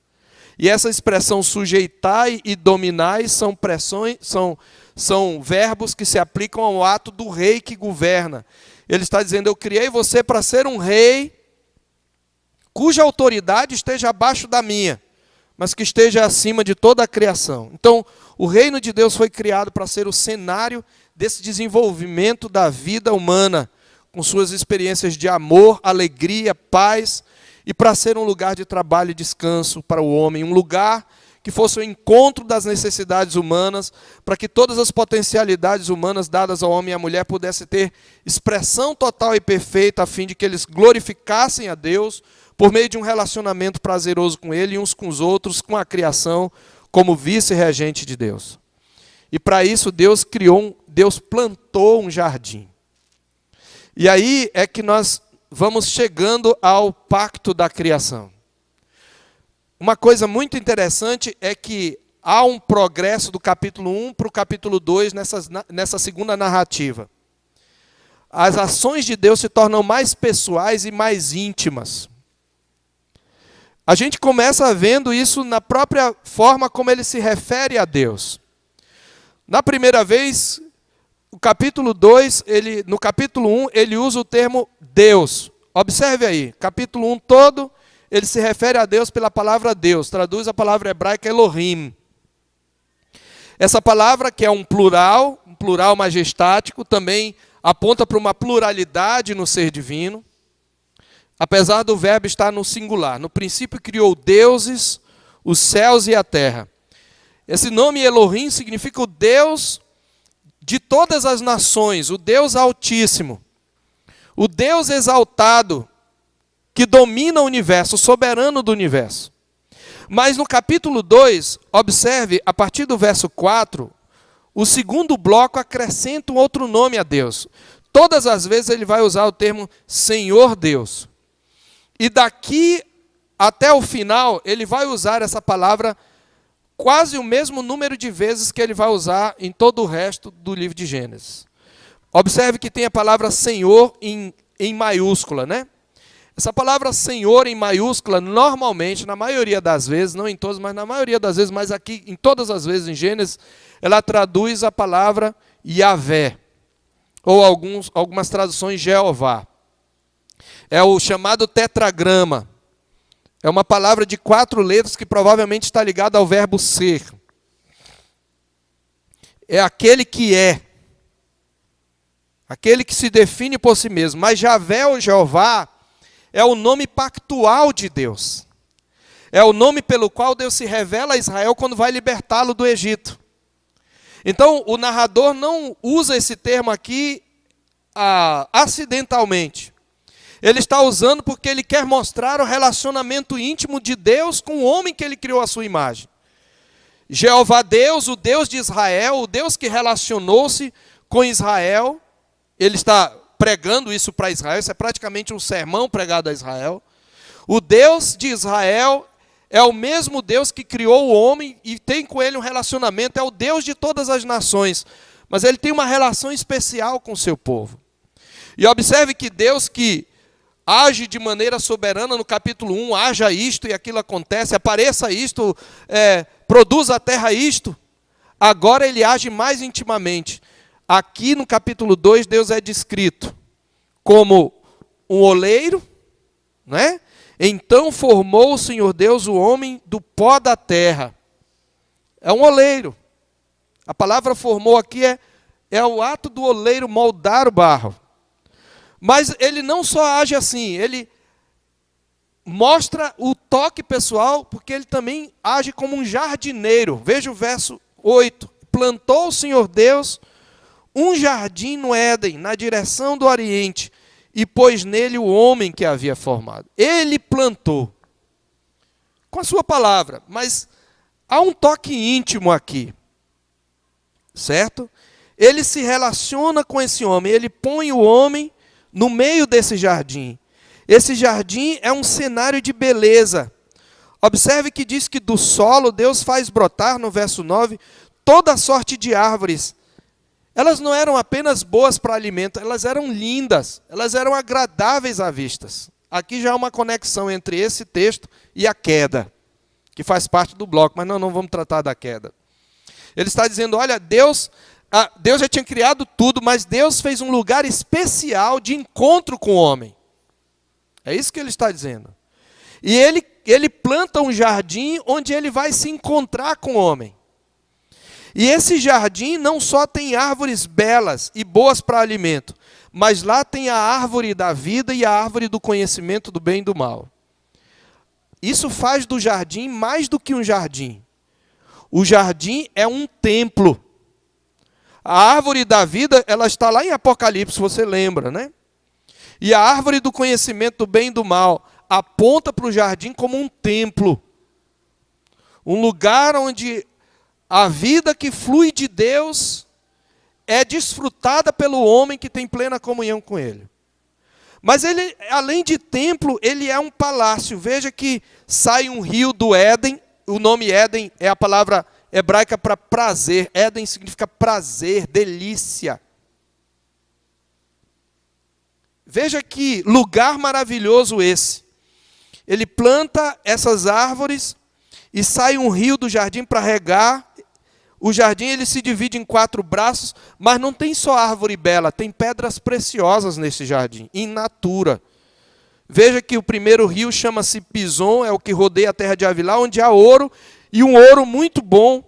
E essa expressão sujeitai e dominai são verbos que se aplicam ao ato do rei que governa. Ele está dizendo: eu criei você para ser um rei cuja autoridade esteja abaixo da minha, mas que esteja acima de toda a criação. Então, o reino de Deus foi criado para ser o cenário desse desenvolvimento da vida humana, com suas experiências de amor, alegria, paz, e para ser um lugar de trabalho e descanso para o homem, um lugar que fosse o encontro das necessidades humanas, para que todas as potencialidades humanas dadas ao homem e à mulher pudessem ter expressão total e perfeita, a fim de que eles glorificassem a Deus por meio de um relacionamento prazeroso com Ele, uns com os outros, com a criação, como vice-regente de Deus. E para isso Deus plantou um jardim. E aí é que nós vamos chegando ao pacto da criação. Uma coisa muito interessante é que há um progresso do capítulo 1 para o capítulo 2 nessa segunda narrativa. As ações de Deus se tornam mais pessoais e mais íntimas. A gente começa vendo isso na própria forma como ele se refere a Deus. Na primeira vez, o capítulo 2, no capítulo 1, ele usa o termo Deus. Observe aí, capítulo 1 todo, ele se refere a Deus pela palavra Deus, traduz a palavra hebraica Elohim. Essa palavra, que é um plural majestático, também aponta para uma pluralidade no ser divino, apesar do verbo estar no singular. No princípio criou deuses, os céus e a terra. Esse nome Elohim significa o Deus de todas as nações, o Deus Altíssimo, o Deus exaltado, que domina o universo, o soberano do universo. Mas no capítulo 2, observe, a partir do verso 4, o segundo bloco acrescenta um outro nome a Deus. Todas as vezes ele vai usar o termo Senhor Deus. E daqui até o final, ele vai usar essa palavra quase o mesmo número de vezes que ele vai usar em todo o resto do livro de Gênesis. Observe que tem a palavra Senhor em maiúscula, né? Essa palavra Senhor em maiúscula, normalmente, na maioria das vezes, não em todas, mas na maioria das vezes, mas aqui em todas as vezes em Gênesis, ela traduz a palavra Yahvé, ou algumas traduções Jeová. É o chamado tetragrama. É uma palavra de 4 letras que provavelmente está ligada ao verbo ser. É aquele que é. Aquele que se define por si mesmo. Mas Yahvé ou Jeová é o nome pactual de Deus. É o nome pelo qual Deus se revela a Israel quando vai libertá-lo do Egito. Então, o narrador não usa esse termo aqui acidentalmente. Ele está usando porque ele quer mostrar o relacionamento íntimo de Deus com o homem que ele criou à sua imagem. Jeová Deus, o Deus de Israel, o Deus que relacionou-se com Israel. Ele está pregando isso para Israel, isso é praticamente um sermão pregado a Israel. O Deus de Israel é o mesmo Deus que criou o homem e tem com ele um relacionamento, é o Deus de todas as nações, mas ele tem uma relação especial com o seu povo. E observe que Deus que age de maneira soberana no capítulo 1, haja isto e aquilo acontece, apareça isto, produza a terra isto, agora ele age mais intimamente. Aqui no capítulo 2, Deus é descrito como um oleiro, né? Então formou o Senhor Deus o homem do pó da terra. É um oleiro. A palavra formou aqui é o ato do oleiro moldar o barro. Mas ele não só age assim, ele mostra o toque pessoal, porque ele também age como um jardineiro. Veja o verso 8. Plantou o Senhor Deus um jardim no Éden, na direção do Oriente, e pôs nele o homem que havia formado. Ele plantou, com a sua palavra, mas há um toque íntimo aqui, certo? Ele se relaciona com esse homem, ele põe o homem no meio desse jardim. Esse jardim é um cenário de beleza. Observe que diz que do solo Deus faz brotar, no verso 9, toda sorte de árvores. Elas não eram apenas boas para alimento, elas eram lindas, elas eram agradáveis à vista. Aqui já há uma conexão entre esse texto e a queda, que faz parte do bloco, mas não vamos tratar da queda. Ele está dizendo, olha, Deus já tinha criado tudo, mas Deus fez um lugar especial de encontro com o homem. É isso que ele está dizendo. E ele planta um jardim onde ele vai se encontrar com o homem. E esse jardim não só tem árvores belas e boas para alimento, mas lá tem a árvore da vida e a árvore do conhecimento do bem e do mal. Isso faz do jardim mais do que um jardim. O jardim é um templo. A árvore da vida, ela está lá em Apocalipse, você lembra, né? E a árvore do conhecimento do bem e do mal aponta para o jardim como um templo. Um lugar onde a vida que flui de Deus é desfrutada pelo homem que tem plena comunhão com ele. Mas ele, além de templo, ele é um palácio. Veja que sai um rio do Éden. O nome Éden é a palavra hebraica para prazer. Éden significa prazer, delícia. Veja que lugar maravilhoso esse. Ele planta essas árvores e sai um rio do jardim para regar. O jardim ele se divide em 4 braços, mas não tem só árvore bela, tem pedras preciosas nesse jardim, in natura. Veja que o primeiro rio chama-se Pison, é o que rodeia a terra de Havilá, onde há ouro, e um ouro muito bom.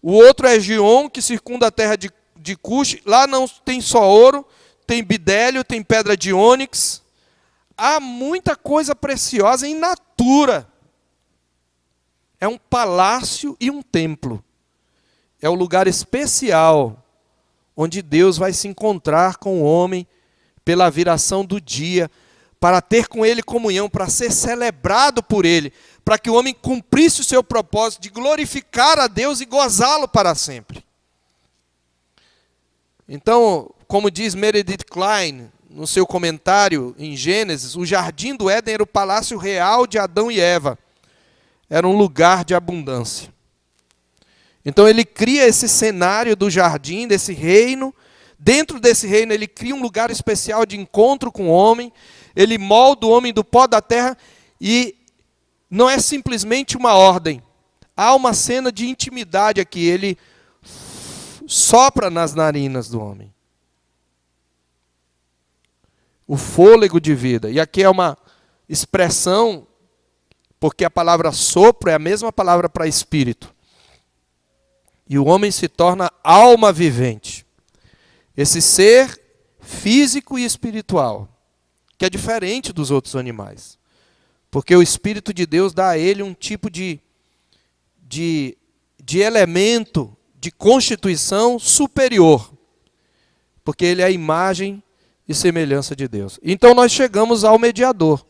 O outro é Gion, que circunda a terra de Cush. Lá não tem só ouro, tem bidélio, tem pedra de ônix. Há muita coisa preciosa in natura. É um palácio e um templo. É o lugar especial onde Deus vai se encontrar com o homem pela viração do dia, para ter com ele comunhão, para ser celebrado por ele, para que o homem cumprisse o seu propósito de glorificar a Deus e gozá-lo para sempre. Então, como diz Meredith Kline, no seu comentário em Gênesis, o jardim do Éden era o palácio real de Adão e Eva. Era um lugar de abundância. Então ele cria esse cenário do jardim, desse reino. Dentro desse reino ele cria um lugar especial de encontro com o homem. Ele molda o homem do pó da terra e não é simplesmente uma ordem. Há uma cena de intimidade aqui. Ele sopra nas narinas do homem o fôlego de vida. E aqui é uma expressão, porque a palavra sopro é a mesma palavra para espírito. E o homem se torna alma vivente. Esse ser físico e espiritual, que é diferente dos outros animais. Porque o Espírito de Deus dá a ele um tipo de elemento, de constituição superior. Porque ele é a imagem e semelhança de Deus. Então nós chegamos ao mediador,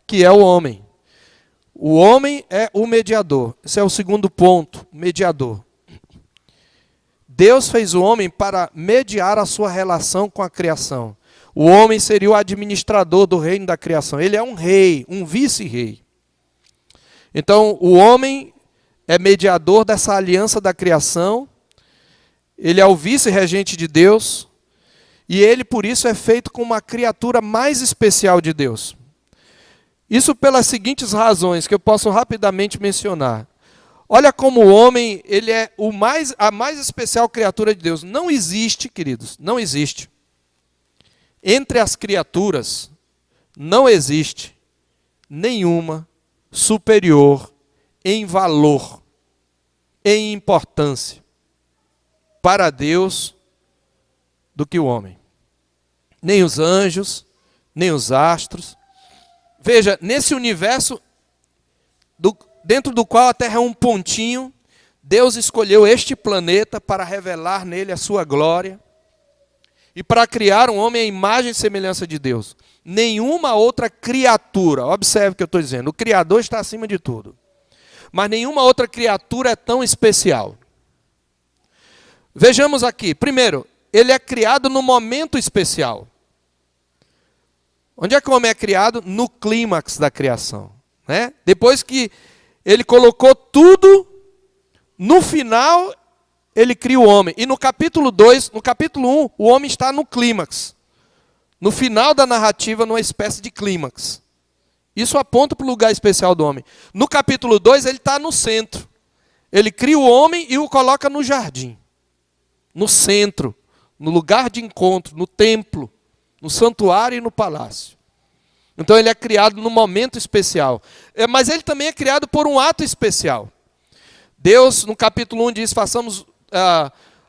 que é o homem. O homem é o mediador. Esse é o segundo ponto, mediador. Deus fez o homem para mediar a sua relação com a criação. O homem seria o administrador do reino da criação. Ele é um rei, um vice-rei. Então, o homem é mediador dessa aliança da criação. Ele é o vice-regente de Deus. E ele, por isso, é feito como uma criatura mais especial de Deus. Isso pelas seguintes razões, que eu posso rapidamente mencionar. Olha como o homem, ele é a mais especial criatura de Deus. Não existe, queridos, não existe. Entre as criaturas, não existe nenhuma superior em valor, em importância, para Deus, do que o homem. Nem os anjos, nem os astros. Veja, nesse universo, dentro do qual a Terra é um pontinho, Deus escolheu este planeta para revelar nele a sua glória e para criar um homem à imagem e semelhança de Deus. Nenhuma outra criatura, observe o que eu estou dizendo, o Criador está acima de tudo, mas nenhuma outra criatura é tão especial. Vejamos aqui, primeiro, ele é criado no momento especial. Onde é que o homem é criado? No clímax da criação, né? Depois que ele colocou tudo, no final ele cria o homem. E no capítulo 2, no capítulo 1, o homem está no clímax. No final da narrativa, numa espécie de clímax. Isso aponta para o lugar especial do homem. No capítulo 2, ele está no centro. Ele cria o homem e o coloca no jardim. No centro, no lugar de encontro, no templo, no santuário e no palácio. Então ele é criado num momento especial. Mas ele também é criado por um ato especial. Deus, no capítulo 1, diz,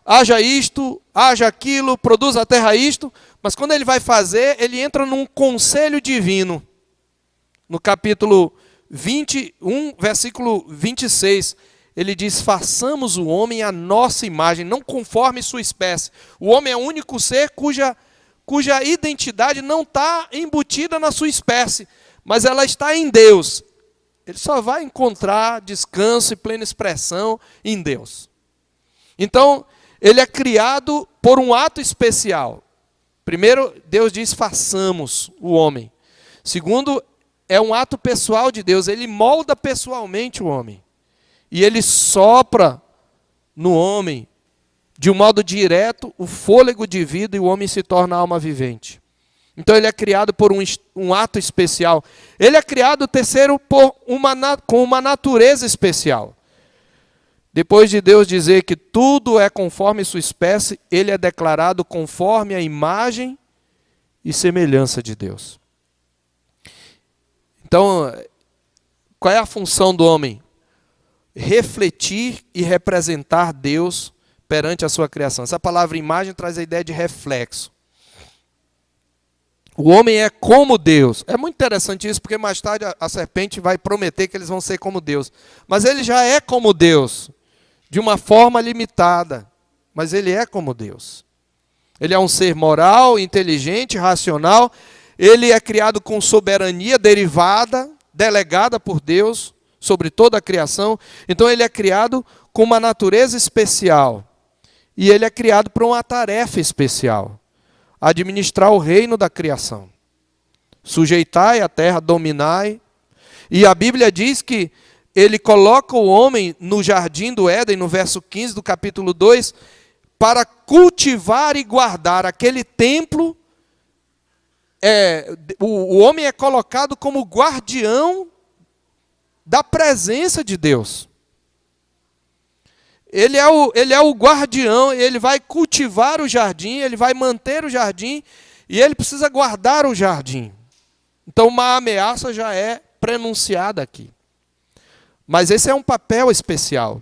haja isto, haja aquilo, produza a terra isto. Mas quando ele vai fazer, ele entra num conselho divino. No capítulo 21, versículo 26, ele diz, façamos o homem à nossa imagem, não conforme sua espécie. O homem é o único ser cuja identidade não está embutida na sua espécie, mas ela está em Deus. Ele só vai encontrar descanso e plena expressão em Deus. Então, ele é criado por um ato especial. Primeiro, Deus diz, façamos o homem. Segundo, é um ato pessoal de Deus. Ele molda pessoalmente o homem. E ele sopra no homem, de um modo direto, o fôlego de vida e o homem se torna alma vivente. Então ele é criado por um ato especial. Ele é criado, terceiro, com uma natureza especial. Depois de Deus dizer que tudo é conforme sua espécie, ele é declarado conforme a imagem e semelhança de Deus. Então, qual é a função do homem? Refletir e representar Deus perante a sua criação. Essa palavra imagem traz a ideia de reflexo. O homem é como Deus. É muito interessante isso, porque mais tarde a serpente vai prometer que eles vão ser como Deus. Mas ele já é como Deus, de uma forma limitada. Mas ele é como Deus. Ele é um ser moral, inteligente, racional. Ele é criado com soberania derivada, delegada por Deus sobre toda a criação. Então ele é criado com uma natureza especial. E ele é criado para uma tarefa especial. Administrar o reino da criação. Sujeitai a terra, dominai. E a Bíblia diz que ele coloca o homem no jardim do Éden, no verso 15 do capítulo 2, para cultivar e guardar aquele templo. O homem é colocado como guardião da presença de Deus. Ele é o guardião, ele vai cultivar o jardim, ele vai manter o jardim, e ele precisa guardar o jardim. Então uma ameaça já é prenunciada aqui. Mas esse é um papel especial.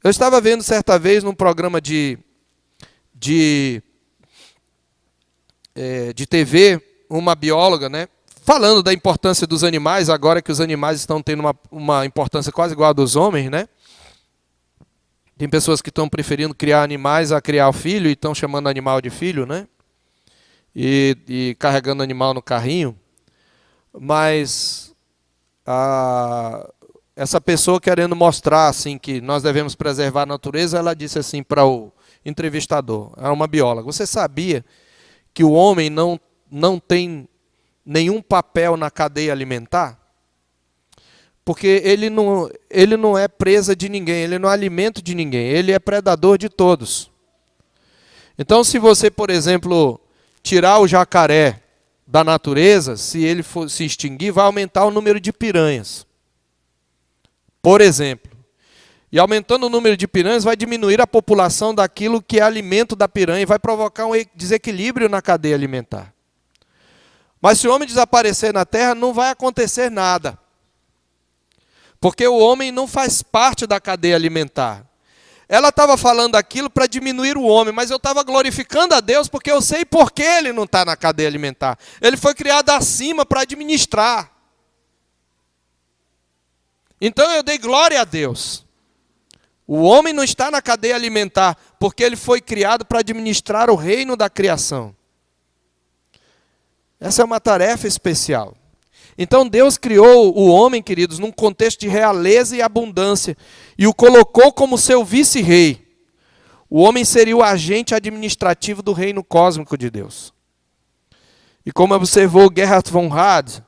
Eu estava vendo certa vez num programa de TV, uma bióloga, né, falando da importância dos animais, agora que os animais estão tendo uma importância quase igual a dos homens, né? Tem pessoas que estão preferindo criar animais a criar o filho e estão chamando animal de filho, né? E carregando animal no carrinho. Mas essa pessoa querendo mostrar assim, que nós devemos preservar a natureza, ela disse assim para o entrevistador, era uma bióloga, você sabia que o homem não tem nenhum papel na cadeia alimentar? Porque ele não é presa de ninguém, ele não é alimento de ninguém, ele é predador de todos. Então, se você, por exemplo, tirar o jacaré da natureza, se ele for se extinguir, vai aumentar o número de piranhas. Por exemplo. E aumentando o número de piranhas, vai diminuir a população daquilo que é alimento da piranha e vai provocar um desequilíbrio na cadeia alimentar. Mas se o homem desaparecer na terra, não vai acontecer nada. Porque o homem não faz parte da cadeia alimentar. Ela estava falando aquilo para diminuir o homem, mas eu estava glorificando a Deus porque eu sei por que ele não está na cadeia alimentar. Ele foi criado acima para administrar. Então eu dei glória a Deus. O homem não está na cadeia alimentar porque ele foi criado para administrar o reino da criação. Essa é uma tarefa especial. Então Deus criou o homem, queridos, num contexto de realeza e abundância e o colocou como seu vice-rei. O homem seria o agente administrativo do reino cósmico de Deus. E como observou Gerhard von Rad,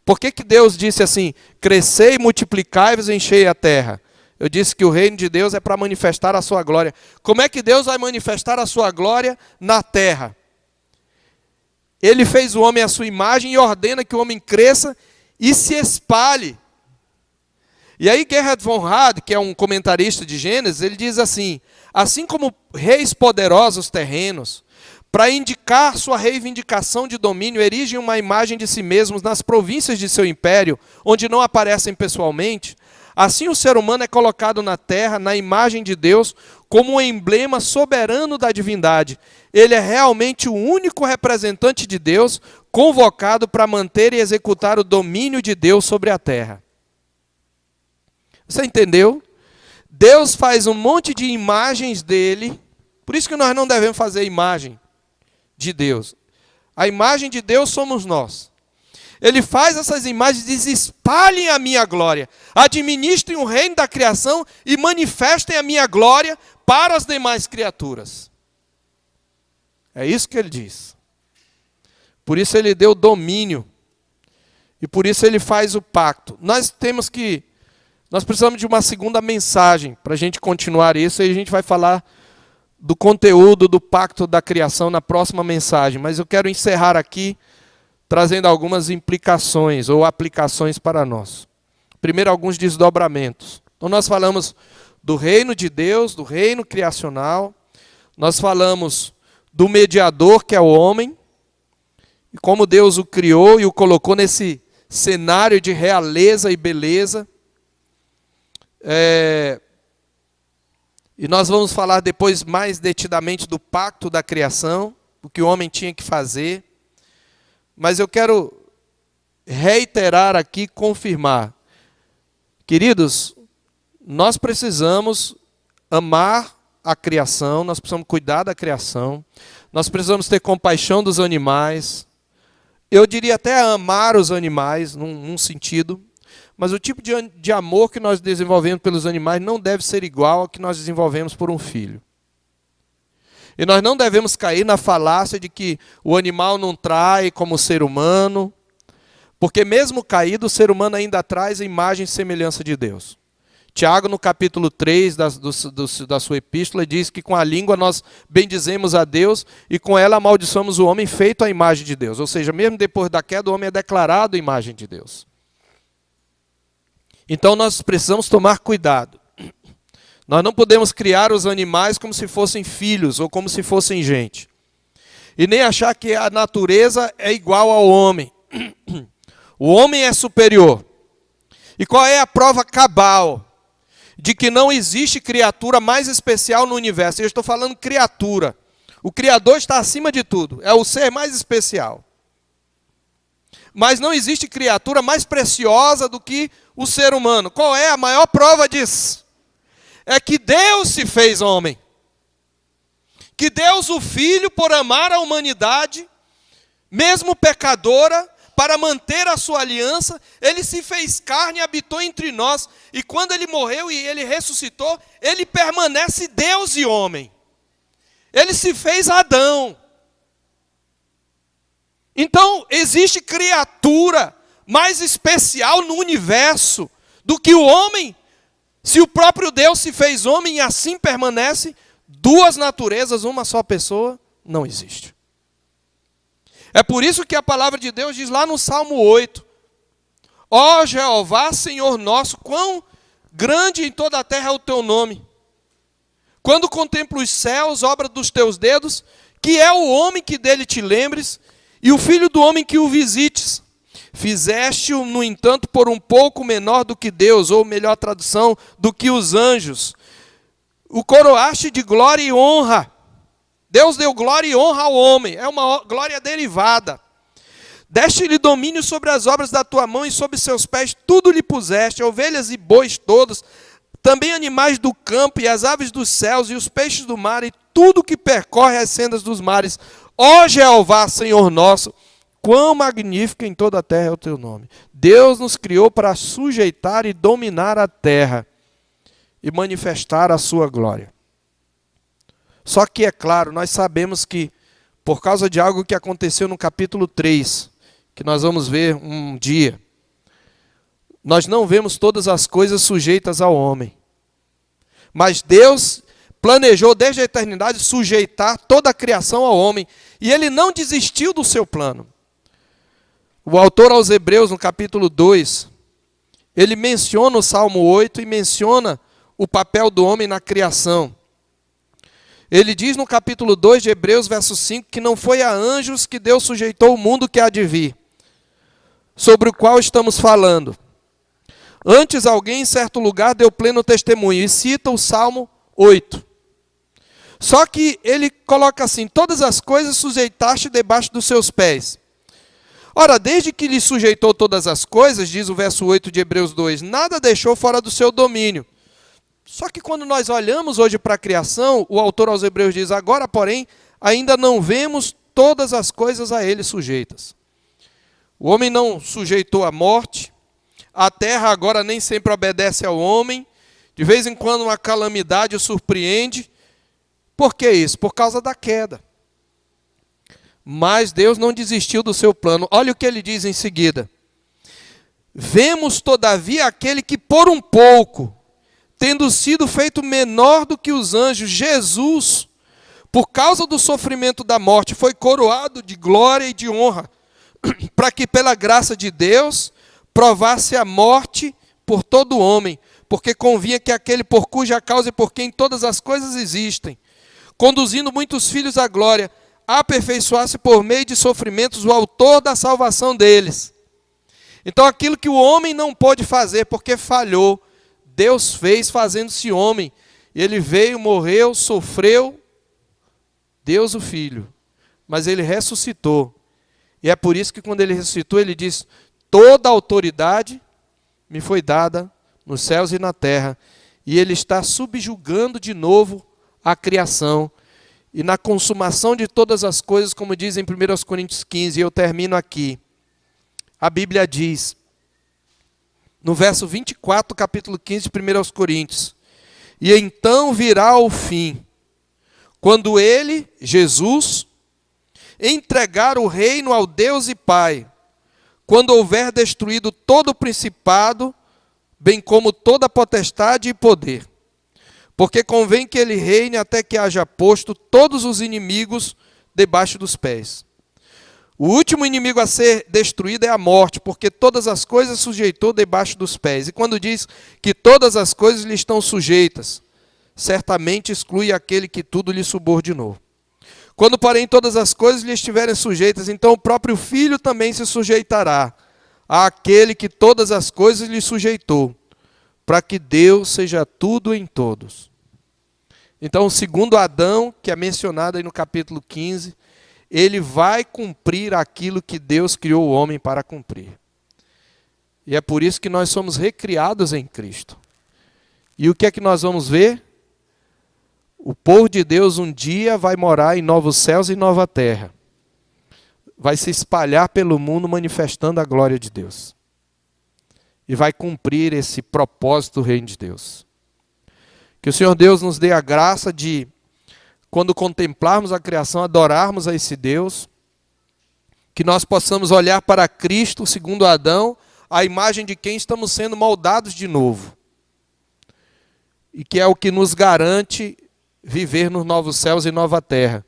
por que Deus disse assim, crescei, multiplicai-vos e enchei a terra? Eu disse que o reino de Deus é para manifestar a sua glória. Como é que Deus vai manifestar a sua glória na terra? Ele fez o homem à sua imagem e ordena que o homem cresça e se espalhe. E aí Gerhard von Rad, que é um comentarista de Gênesis, ele diz assim como reis poderosos terrenos, para indicar sua reivindicação de domínio, erigem uma imagem de si mesmos nas províncias de seu império, onde não aparecem pessoalmente, assim o ser humano é colocado na terra, na imagem de Deus, como um emblema soberano da divindade. Ele é realmente o único representante de Deus, convocado para manter e executar o domínio de Deus sobre a terra. Você entendeu? Deus faz um monte de imagens dele, por isso que nós não devemos fazer imagem de Deus. A imagem de Deus somos nós. Ele faz essas imagens e diz, espalhem a minha glória, administrem o reino da criação e manifestem a minha glória para as demais criaturas. É isso que ele diz. Por isso ele deu domínio. E por isso ele faz o pacto. Nós precisamos de uma segunda mensagem para a gente continuar isso, e a gente vai falar do conteúdo do pacto da criação na próxima mensagem. Mas eu quero encerrar aqui trazendo algumas implicações ou aplicações para nós. Primeiro, alguns desdobramentos. Então nós falamos do reino de Deus, do reino criacional. Nós falamos do mediador, que é o homem, e como Deus o criou e o colocou nesse cenário de realeza e beleza. E nós vamos falar depois mais detidamente do pacto da criação, o que o homem tinha que fazer. Mas eu quero reiterar aqui, confirmar. Queridos, nós precisamos amar a criação, nós precisamos cuidar da criação, nós precisamos ter compaixão dos animais. Eu diria até amar os animais, num sentido, mas o tipo de amor que nós desenvolvemos pelos animais não deve ser igual ao que nós desenvolvemos por um filho. E nós não devemos cair na falácia de que o animal não trai como o ser humano, porque mesmo caído, o ser humano ainda traz a imagem e semelhança de Deus. Tiago, no capítulo 3 da sua epístola, diz que com a língua nós bendizemos a Deus e com ela amaldiçoamos o homem feito à imagem de Deus. Ou seja, mesmo depois da queda, o homem é declarado imagem de Deus. Então nós precisamos tomar cuidado. Nós não podemos criar os animais como se fossem filhos ou como se fossem gente. E nem achar que a natureza é igual ao homem. O homem é superior. E qual é a prova cabal de que não existe criatura mais especial no universo? Eu estou falando criatura. O Criador está acima de tudo. É o ser mais especial. Mas não existe criatura mais preciosa do que o ser humano. Qual é a maior prova disso? É que Deus se fez homem. Que Deus, o Filho, por amar a humanidade, mesmo pecadora, para manter a sua aliança, ele se fez carne e habitou entre nós. E quando ele morreu e ele ressuscitou, ele permanece Deus e homem. Ele se fez Adão. Então, existe criatura mais especial no universo do que o homem? Se o próprio Deus se fez homem e assim permanece, duas naturezas, uma só pessoa, não existe. É por isso que a palavra de Deus diz lá no Salmo 8, ó Jeová, Senhor nosso, quão grande em toda a terra é o teu nome. Quando contemplo os céus, obra dos teus dedos, que é o homem que dele te lembres, e o filho do homem que o visites. Fizeste-o, no entanto, por um pouco menor do que Deus, ou melhor tradução, do que os anjos. O coroaste de glória e honra. Deus deu glória e honra ao homem, é uma glória derivada. Deste-lhe domínio sobre as obras da tua mão, e sob seus pés tudo lhe puseste, ovelhas e bois todos, também animais do campo, e as aves dos céus, e os peixes do mar, e tudo que percorre as sendas dos mares. Ó Jeová, Senhor nosso, quão magnífico em toda a terra é o teu nome. Deus nos criou para sujeitar e dominar a terra, e manifestar a sua glória. Só que, é claro, nós sabemos que, por causa de algo que aconteceu no capítulo 3, que nós vamos ver um dia, nós não vemos todas as coisas sujeitas ao homem. Mas Deus planejou desde a eternidade sujeitar toda a criação ao homem. E ele não desistiu do seu plano. O autor aos Hebreus, no capítulo 2, ele menciona o Salmo 8 e menciona o papel do homem na criação. Ele diz no capítulo 2 de Hebreus, verso 5, que não foi a anjos que Deus sujeitou o mundo que há de vir, sobre o qual estamos falando. Antes alguém em certo lugar deu pleno testemunho, e cita o Salmo 8. Só que ele coloca assim, todas as coisas sujeitaste debaixo dos seus pés. Ora, desde que lhe sujeitou todas as coisas, diz o verso 8 de Hebreus 2, nada deixou fora do seu domínio. Só que quando nós olhamos hoje para a criação, o autor aos Hebreus diz, agora, porém, ainda não vemos todas as coisas a ele sujeitas. O homem não sujeitou a morte, a terra agora nem sempre obedece ao homem, de vez em quando uma calamidade o surpreende. Por que isso? Por causa da queda. Mas Deus não desistiu do seu plano. Olha o que ele diz em seguida. Vemos, todavia, aquele que por um pouco, tendo sido feito menor do que os anjos, Jesus, por causa do sofrimento da morte, foi coroado de glória e de honra, para que pela graça de Deus provasse a morte por todo homem, porque convinha que aquele por cuja causa e por quem todas as coisas existem, conduzindo muitos filhos à glória, aperfeiçoasse por meio de sofrimentos o autor da salvação deles. Então aquilo que o homem não pôde fazer porque falhou, Deus fez fazendo-se homem. Ele veio, morreu, sofreu, Deus o Filho, mas ele ressuscitou. E é por isso que quando ele ressuscitou, ele diz, toda a autoridade me foi dada nos céus e na terra. E ele está subjugando de novo a criação. E na consumação de todas as coisas, como diz em 1 Coríntios 15, e eu termino aqui. A Bíblia diz, no verso 24, capítulo 15 de 1 Coríntios, e então virá o fim, quando ele, Jesus, entregar o reino ao Deus e Pai, quando houver destruído todo o principado, bem como toda a potestade e poder. Porque convém que ele reine até que haja posto todos os inimigos debaixo dos pés. O último inimigo a ser destruído é a morte, porque todas as coisas sujeitou debaixo dos pés. E quando diz que todas as coisas lhe estão sujeitas, certamente exclui aquele que tudo lhe subordinou. Quando, porém, todas as coisas lhe estiverem sujeitas, então o próprio Filho também se sujeitará àquele que todas as coisas lhe sujeitou, para que Deus seja tudo em todos. Então, segundo Adão, que é mencionado aí no capítulo 15, ele vai cumprir aquilo que Deus criou o homem para cumprir. E é por isso que nós somos recriados em Cristo. E o que é que nós vamos ver? O povo de Deus um dia vai morar em novos céus e nova terra. Vai se espalhar pelo mundo manifestando a glória de Deus. E vai cumprir esse propósito do reino de Deus. Que o Senhor Deus nos dê a graça de, quando contemplarmos a criação, adorarmos a esse Deus, Que nós possamos olhar para Cristo, segundo Adão, a imagem de quem estamos sendo moldados de novo. E que é o que nos garante viver nos novos céus e nova terra,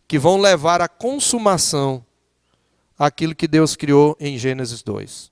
que vão levar à consumação aquilo que Deus criou em Gênesis 2.